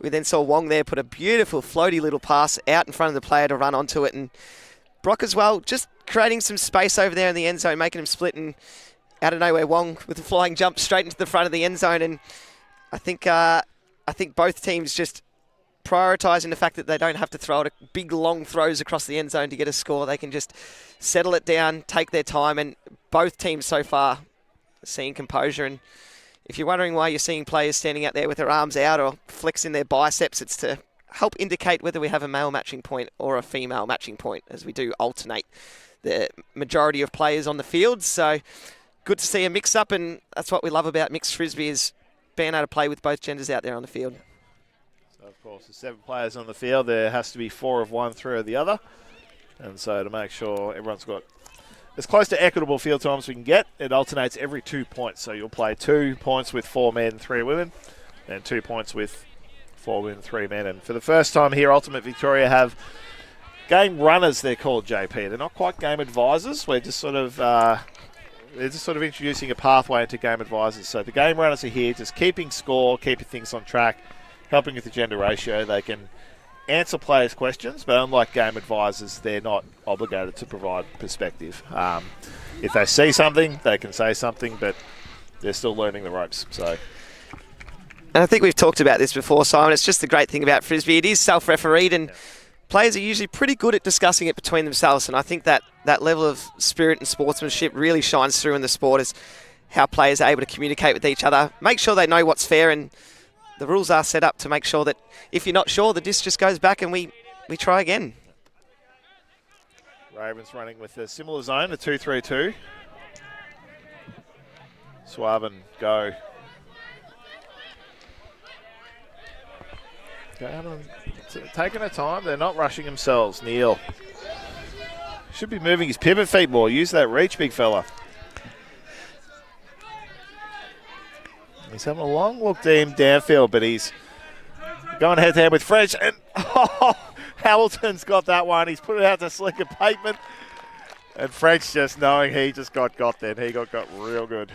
We then saw Wong there put a beautiful floaty little pass out in front of the player to run onto it. And Brock as well, just creating some space over there in the end zone, making him split, and out of nowhere, Wong with a flying jump straight into the front of the end zone. And I think both teams just prioritising the fact that they don't have to throw it big, long throws across the end zone to get a score. They can just settle it down, take their time, and both teams so far seeing composure. And if you're wondering why you're seeing players standing out there with their arms out or flexing their biceps, it's to help indicate whether we have a male matching point or a female matching point, as we do alternate the majority of players on the field. So good to see a mix-up, and that's what we love about mixed frisbee, is being able to play with both genders out there on the field. So, of course, there's 7 players on the field. There has to be 4 of one, 3 of the other. And so to make sure everyone's got as close to equitable field time as we can get, it alternates every 2 points. So you'll play 2 points with 4 men, 3 women, and 2 points with 4 women, 3 men. And for the first time here, Ultimate Victoria have game runners, they're called, JP. They're not quite game advisors. We're just sort of introducing a pathway into game advisors. So the game runners are here, just keeping score, keeping things on track, helping with the gender ratio. They can answer players' questions, but unlike game advisors, they're not obligated to provide perspective. If they see something, they can say something, but they're still learning the ropes. So, and I think we've talked about this before, Simon. It's just the great thing about frisbee. It is self-refereed, and players are usually pretty good at discussing it between themselves. And I think that level of spirit and sportsmanship really shines through in the sport, is how players are able to communicate with each other, make sure they know what's fair, and the rules are set up to make sure that if you're not sure, the disc just goes back and we try again. Ravens running with a similar zone, a 2-3-2. Suaven, go. Taking their time, they're not rushing themselves. Neil should be moving his pivot feet more. Use that reach, big fella. He's having a long look to him downfield, but he's going head-to-head with French. And Hamilton's got that one. He's put it out to slicker pavement. And French, just knowing he just got then. He got real good.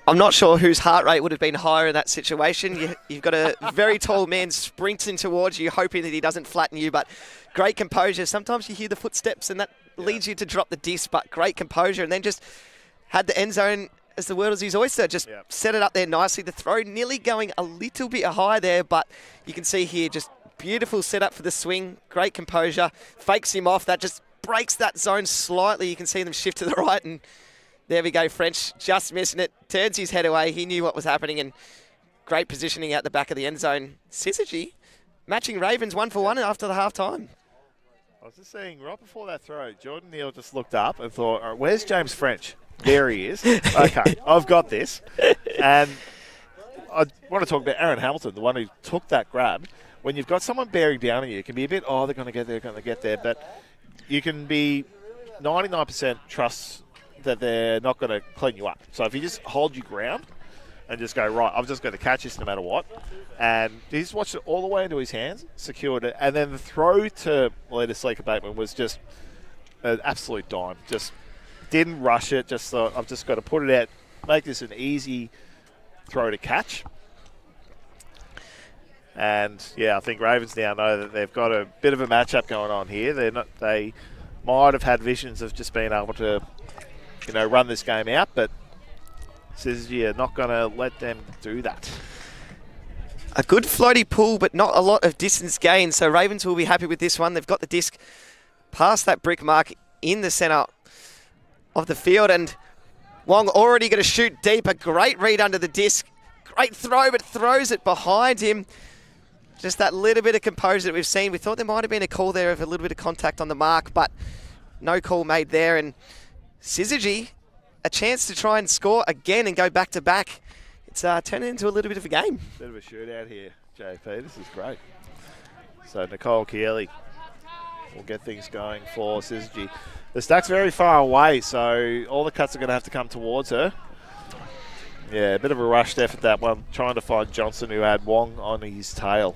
I'm not sure whose heart rate would have been higher in that situation. You've got a very tall man sprinting towards you, hoping that he doesn't flatten you, but great composure. Sometimes you hear the footsteps and that leads you to drop the disc, but great composure. And then just had the end zone as the world is his oyster. Just set it up there nicely. The throw nearly going a little bit high there, but you can see here just beautiful setup for the swing. Great composure. Fakes him off. That just breaks that zone slightly. You can see them shift to the right, and there we go. French just missing it. Turns his head away. He knew what was happening, and great positioning out the back of the end zone. Syzygy matching Ravens 1-for-1 after the half time. I was just saying, right before that throw, Jordan Neal just looked up and thought, all right, where's James French? There he is. Okay, I've got this. And I want to talk about Aaron Hamilton, the one who took that grab. When you've got someone bearing down on you, it can be a bit, they're going to get there, but you can be 99% trust that they're not going to clean you up. So if you just hold your ground and just go, right, I'm just going to catch this no matter what. And he just watched it all the way into his hands, secured it, and then the throw to Melita Sleeker-Bateman was just an absolute dime. Just didn't rush it, just thought, I've just got to put it out, make this an easy throw to catch. And, I think Ravens now know that they've got a bit of a matchup going on here. They might have had visions of just being able to, run this game out, but Syzygy are not going to let them do that. A good floaty pull, but not a lot of distance gain. So Ravens will be happy with this one. They've got the disc past that brick mark in the centre of the field, and Wong already going to shoot deep. A great read under the disc. Great throw, but throws it behind him. Just that little bit of composure that we've seen. We thought there might have been a call there of a little bit of contact on the mark, but no call made there. And Syzygy, a chance to try and score again and go back to back. It's turning into a little bit of a game. Bit of a shootout here, JP. This is great. So Nicole Keeley will get things going for Syzygy. The stack's very far away, so all the cuts are going to have to come towards her. Yeah, a bit of a rushed effort, that one, trying to find Johnson, who had Wong on his tail.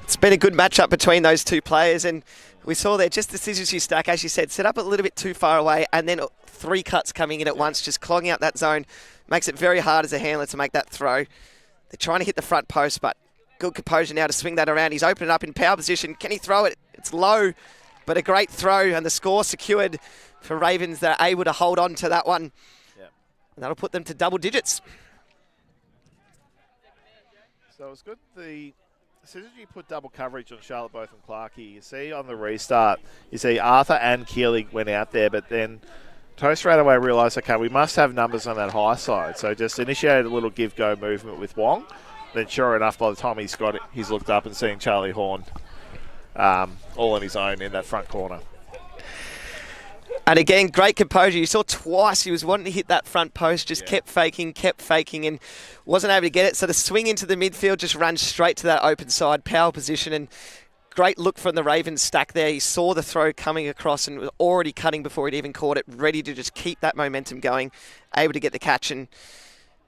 It's been a good matchup between those two players, and we saw there just the Syzygy stack, as you said, set up a little bit too far away, and then 3 cuts coming in at once, just clogging up that zone. Makes it very hard as a handler to make that throw. They're trying to hit the front post, but good composure now to swing that around. He's opening up in power position. Can he throw it? It's low, but a great throw, and the score secured for Ravens. They're able to hold on to that one. And that'll put them to double digits. So it's good. The Syzygy put double coverage on Charlotte, both and Clarkey. You see on the restart, you see Arthur and Keeley went out there, but then Toast straight away realised, okay, we must have numbers on that high side. So just initiated a little give-go movement with Wong. Then sure enough, by the time he's got it, he's looked up and seen Charlie Horne all on his own in that front corner. And again, great composure. You saw twice he was wanting to hit that front post, just kept faking, and wasn't able to get it. So the swing into the midfield just ran straight to that open side power position, and great look from the Ravens stack there. He saw the throw coming across and was already cutting before he'd even caught it, ready to just keep that momentum going, able to get the catch. And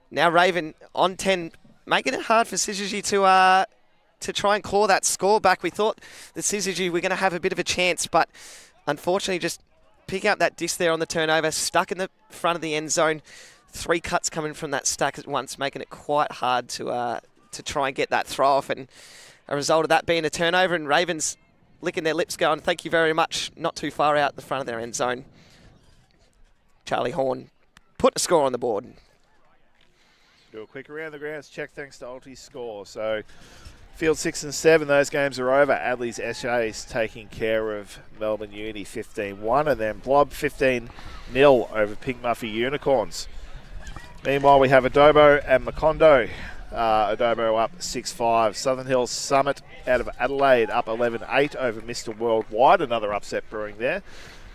now Raven on 10, making it hard for Syzygy to try and claw that score back. We thought that Syzygy were going to have a bit of a chance, but unfortunately just picking up that disc there on the turnover, stuck in the front of the end zone. 3 cuts coming from that stack at once, making it quite hard to try and get that throw off. And a result of that being a turnover, and Ravens licking their lips going, thank you very much, not too far out the front of their end zone. Charlie Horne put a score on the board. Do a quick around the grounds check thanks to Ulti's score. So Field 6 and 7, those games are over. Adley's Eshays taking care of Melbourne Uni 15-1, and then Blob 15-0 over Pink Muffy Unicorns. Meanwhile, we have Adobo and Macondo. Adobo up 6-5. Southern Hills Summit out of Adelaide up 11-8 over Mr. Worldwide. Another upset brewing there.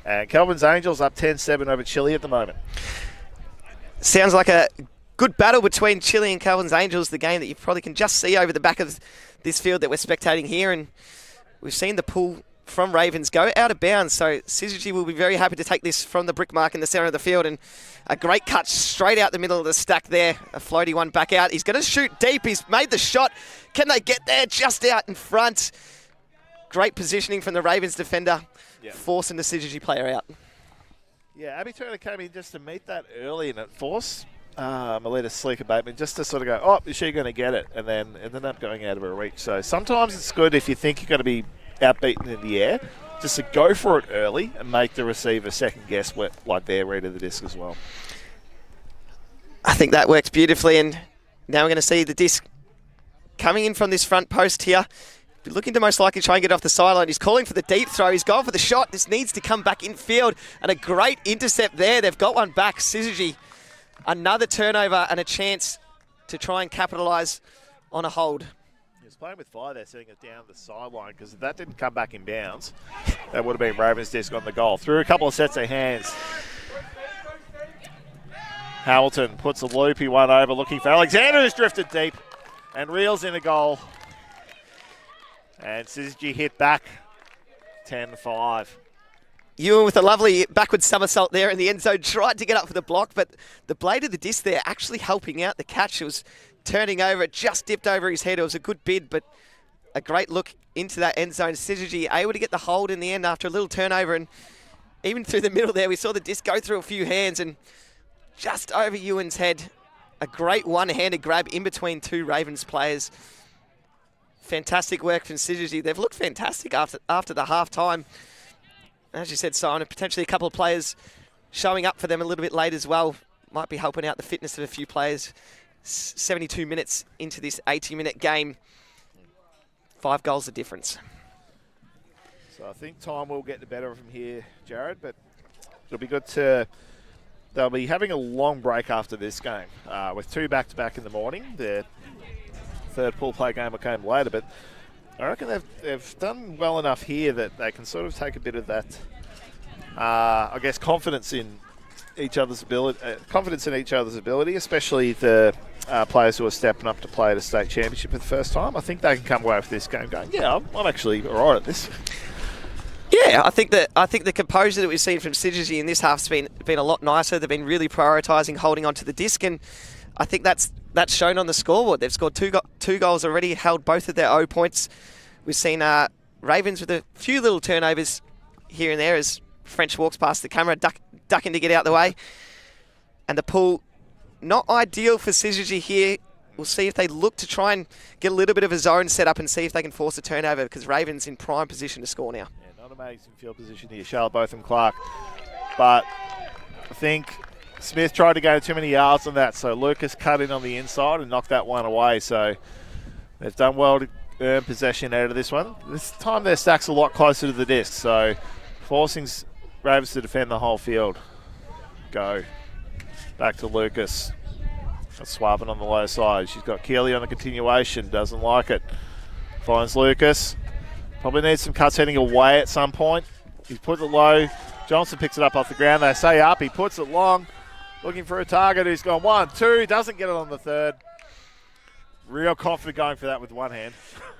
And Kelvin's Angels up 10-7 over Chile at the moment. Sounds like a good battle between Chile and Kelvin's Angels, the game that you probably can just see over the back of this field that we're spectating here. And we've seen the pull from Ravens go out of bounds, so Syzygy will be very happy to take this from the brick mark in the centre of the field, and a great cut straight out the middle of the stack there. A floaty one back out. He's going to shoot deep. He's made the shot. Can they get there? Just out in front. Great positioning from the Ravens defender, forcing the Syzygy player out. Yeah, Abby Turner came in just to meet that early, and it forced Melita Sleeker Bateman just to sort of go, oh, is she going to get it? And then ended up going out of her reach. So sometimes it's good if you think you're going to be outbeaten in the air, just to go for it early and make the receiver second guess what, like their read of the disc as well. I think that works beautifully, and now we're going to see the disc coming in from this front post here. Looking to most likely try and get off the sideline. He's calling for the deep throw. He's gone for the shot. This needs to come back in field, and a great intercept there. They've got one back. Syzygy, another turnover and a chance to try and capitalise on a hold. He was playing with fire there, setting it down the sideline, because if that didn't come back in bounds, that would have been Ravens' disc on the goal. Through a couple of sets of hands. Hamilton puts a loopy one over, looking for Alexander, who's drifted deep and reels in a goal. And Syzygy hit back, 10-5. Ewan with a lovely backward somersault there in the end zone, tried to get up for the block, but the blade of the disc there actually helping out the catch. It was turning over, it just dipped over his head. It was a good bid, but a great look into that end zone. Syzygy able to get the hold in the end after a little turnover, and even through the middle there, we saw the disc go through a few hands and just over Ewan's head. A great one-handed grab in between two Ravens players. Fantastic work from Syzygy. They've looked fantastic after the half-time. As you said, Simon, potentially a couple of players showing up for them a little bit late as well. Might be helping out the fitness of a few players. 72 minutes into this 80-minute game. 5 goals the difference. So I think time will get the better of him here, Jared, but it'll be good to they'll be having a long break after this game with 2 back-to-back in the morning. Their third pool play game came later, but I reckon they've done well enough here that they can sort of take a bit of that, I guess, confidence in each other's ability, especially the players who are stepping up to play at a state championship for the first time. I think they can come away with this game going, yeah, I'm actually all right at this. Yeah, I think the composure that we've seen from Syzygy in this half's been a lot nicer. They've been really prioritising holding on to the disc, and I think that's shown on the scoreboard. They've scored two goals already, held both of their O points. We've seen Ravens with a few little turnovers here and there as French walks past the camera, ducking to get out the way. And the pool, not ideal for Syzygy here. We'll see if they look to try and get a little bit of a zone set up and see if they can force a turnover, because Ravens in prime position to score now. Yeah, not amazing field position here, Charlotte, Botham, Clark. But I think Smith tried to go too many yards on that, so Lucas cut in on the inside and knocked that one away. So they've done well to earn possession out of this one. This time their stack's a lot closer to the disc, so forcing Ravens to defend the whole field. Go back to Lucas. Swabbing on the low side. She's got Keeley on the continuation. Doesn't like it. Finds Lucas. Probably needs some cuts heading away at some point. He's put it low. Johnson picks it up off the ground. They say up. He puts it long. Looking for a target who's gone 1, 2. Doesn't get it on the third. Real confident going for that with one hand.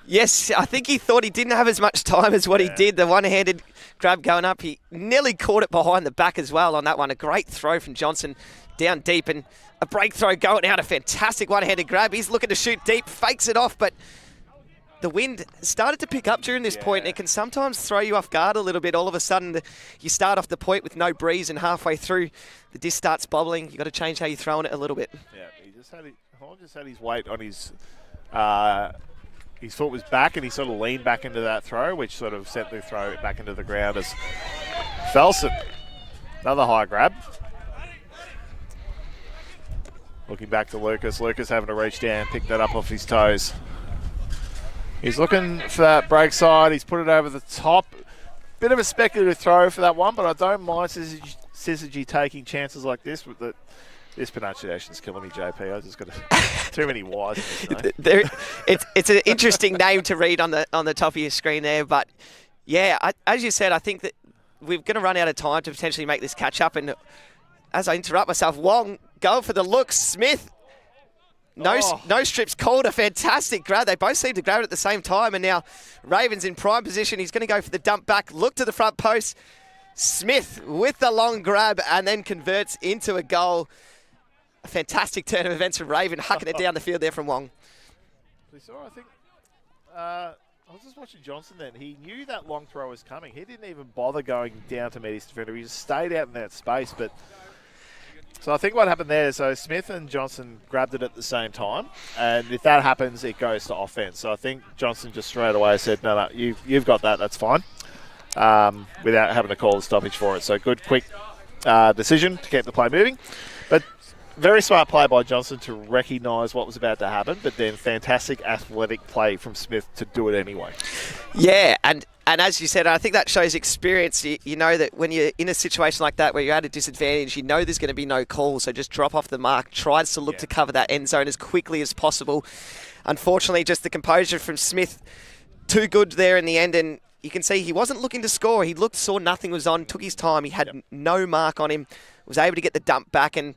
Yes, I think he thought he didn't have as much time as what he did. The one-handed grab going up. He nearly caught it behind the back as well on that one. A great throw from Johnson down deep, and a break throw going out. A fantastic one-handed grab. He's looking to shoot deep, fakes it off, but the wind started to pick up during this point, and it can sometimes throw you off guard a little bit. All of a sudden, you start off the point with no breeze, and halfway through, the disc starts bobbling. You've got to change how you're throwing it a little bit. Yeah, Horne just had his weight on his foot was back, and he sort of leaned back into that throw, which sort of sent the throw back into the ground as Felson. Another high grab. Looking back to Lucas. Lucas having to reach down and pick that up off his toes. He's looking for that break side. He's put it over the top. Bit of a speculative throw for that one, but I don't mind Syzygy taking chances like this. This pronunciation's killing me, JP. I just got too many Y's. It's an interesting name to read on the top of your screen there, but yeah, as you said, I think that we're going to run out of time to potentially make this catch up. And as I interrupt myself, Wong go for the look. Smith, no strips called. A fantastic grab. They both seem to grab it at the same time, and now Ravens in prime position. He's going to go for the dump back. Look to the front post. Smith with the long grab and then converts into a goal. A fantastic turn of events from Raven, hucking it down the field there from Wong. I think I was just watching Johnson then. He knew that long throw was coming. He didn't even bother going down to meet his defender. He just stayed out in that space. But so I think what happened there, so Smith and Johnson grabbed it at the same time. And if that happens, it goes to offense. So I think Johnson just straight away said, no, you've got that. That's fine. Without having to call the stoppage for it. So good, quick decision to keep the play moving. But very smart play by Johnson to recognise what was about to happen, but then fantastic athletic play from Smith to do it anyway. Yeah, and as you said, I think that shows experience. You know that when you're in a situation like that where you're at a disadvantage, you know there's going to be no call, so just drop off the mark, tries to look to cover that end zone as quickly as possible. Unfortunately, just the composure from Smith, too good there in the end, and you can see he wasn't looking to score. He saw nothing was on, took his time. He had no mark on him, was able to get the dump back, and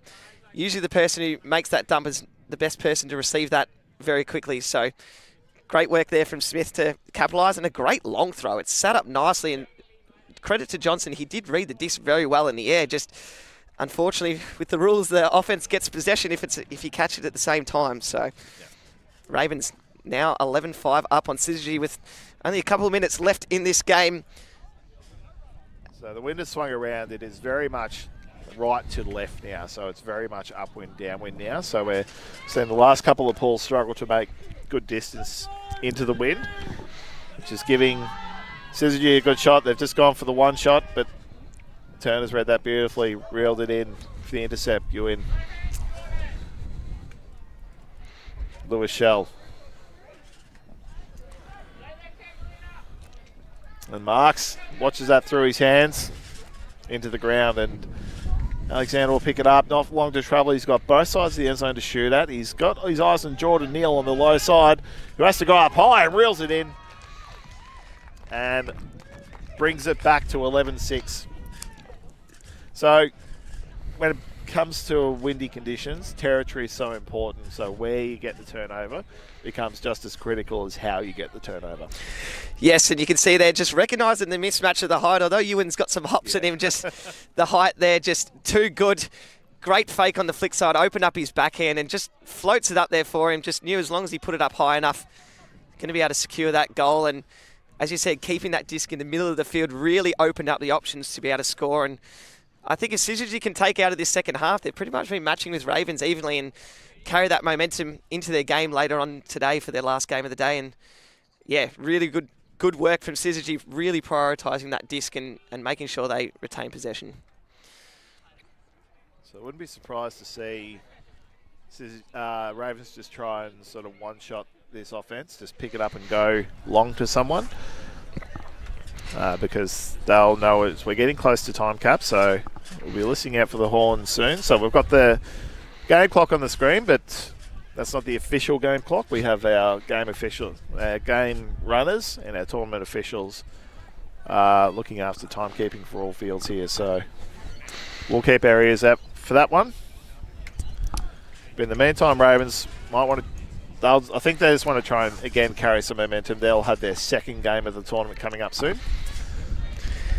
usually the person who makes that dump is the best person to receive that very quickly. So great work there from Smith to capitalise, and a great long throw. It's sat up nicely, and credit to Johnson. He did read the disc very well in the air. Just unfortunately, with the rules, the offense gets possession if you catch it at the same time. So Ravens now 11-5 up on Syzygy with only a couple of minutes left in this game. So the wind has swung around. It is very much right to left now, so it's very much upwind, downwind now. So we're seeing the last couple of pools struggle to make good distance into the wind, which is giving Syzygy a good shot. They've just gone for the one shot, but Turner's read that beautifully, reeled it in for the intercept. You in. Lewis Shell. And Marks watches that through his hands into the ground, and Alexander will pick it up. Not long to travel. He's got both sides of the end zone to shoot at. He's got his eyes on Jordan Neal on the low side, who has to go up high and reels it in. And brings it back to 11-6. So when it comes to windy conditions, territory is so important. So where you get the turnover becomes just as critical as how you get the turnover. Yes, and you can see there just recognising the mismatch of the height. Although Ewan's got some hops in him, just the height there, just too good. Great fake on the flick side, opened up his backhand and just floats it up there for him. Just knew as long as he put it up high enough, going to be able to secure that goal. And as you said, keeping that disc in the middle of the field really opened up the options to be able to score. And I think if Syzygy can take out of this second half, they've pretty much been matching with Ravens evenly and carry that momentum into their game later on today for their last game of the day. And yeah, really good work from Syzygy, really prioritising that disc and making sure they retain possession. So I wouldn't be surprised to see Ravens just try and sort of one-shot this offense, just pick it up and go long to someone. Because they'll know we're getting close to time cap, so we'll be listening out for the horn soon. So we've got the game clock on the screen, but that's not the official game clock. We have our game game runners and our tournament officials looking after timekeeping for all fields here. So we'll keep our ears out for that one. But in the meantime, Ravens might want to. I think they just want to try and, again, carry some momentum. They'll have their second game of the tournament coming up soon.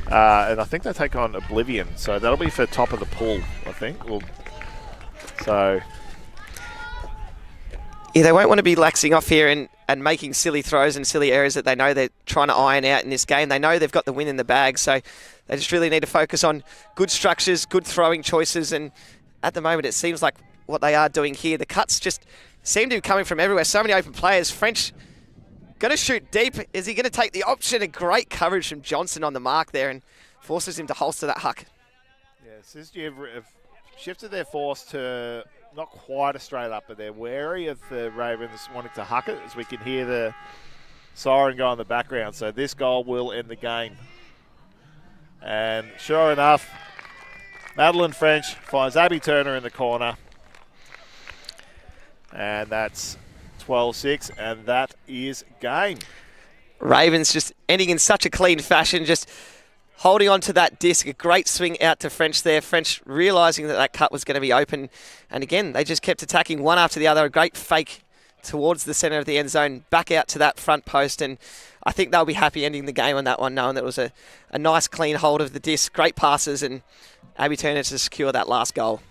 And I think they take on Oblivion. So that'll be for top of the pool, I think. Yeah, they won't want to be laxing off here and making silly throws and silly errors that they know they're trying to iron out in this game. They know they've got the win in the bag, so they just really need to focus on good structures, good throwing choices. And at the moment, it seems like what they are doing here, the cuts just seem to be coming from everywhere. So many open players. French going to shoot deep. Is he going to take the option? A great coverage from Johnson on the mark there and forces him to holster that huck. Yeah, Syzygy have shifted their force to not quite a straight up, but they're wary of the Ravens wanting to huck it, as we can hear the siren go in the background. So this goal will end the game. And sure enough, Madeline French finds Abby Turner in the corner. And that's 12-6, and that is game. Ravens just ending in such a clean fashion, just holding on to that disc. A great swing out to French there. French realising that cut was going to be open. And again, they just kept attacking one after the other. A great fake towards the centre of the end zone, back out to that front post. And I think they'll be happy ending the game on that one, knowing that it was a nice clean hold of the disc. Great passes, and Abby Turner to secure that last goal.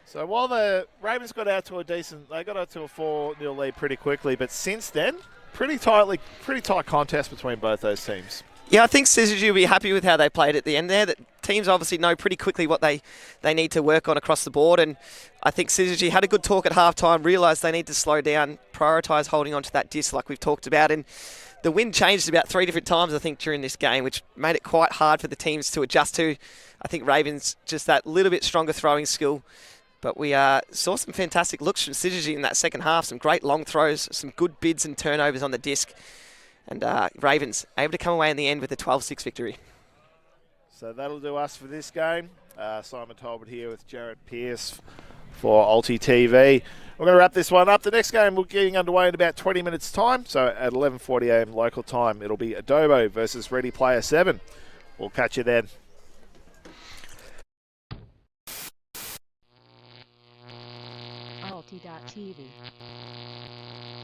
So while the Ravens got out to a 4-0 lead pretty quickly, but since then, pretty tight contest between both those teams. Yeah, I think Syzygy will be happy with how they played at the end there. That teams obviously know pretty quickly what they need to work on across the board, and I think Syzygy had a good talk at halftime, realised they need to slow down, prioritise holding on to that disc like we've talked about, and the wind changed about 3 different times, I think, during this game, which made it quite hard for the teams to adjust to. I think Ravens just that little bit stronger throwing skill. But we saw some fantastic looks from Syzygy in that second half, some great long throws, some good bids and turnovers on the disc. And Ravens able to come away in the end with a 12-6 victory. So that'll do us for this game. Simon Talbot here with Jared Pearce for Ulti TV. We're going to wrap this one up. The next game will be getting underway in about 20 minutes' time. So at 11:40 a.m. local time, it'll be Adobo versus Ready Player 7. We'll catch you then. Ulti.tv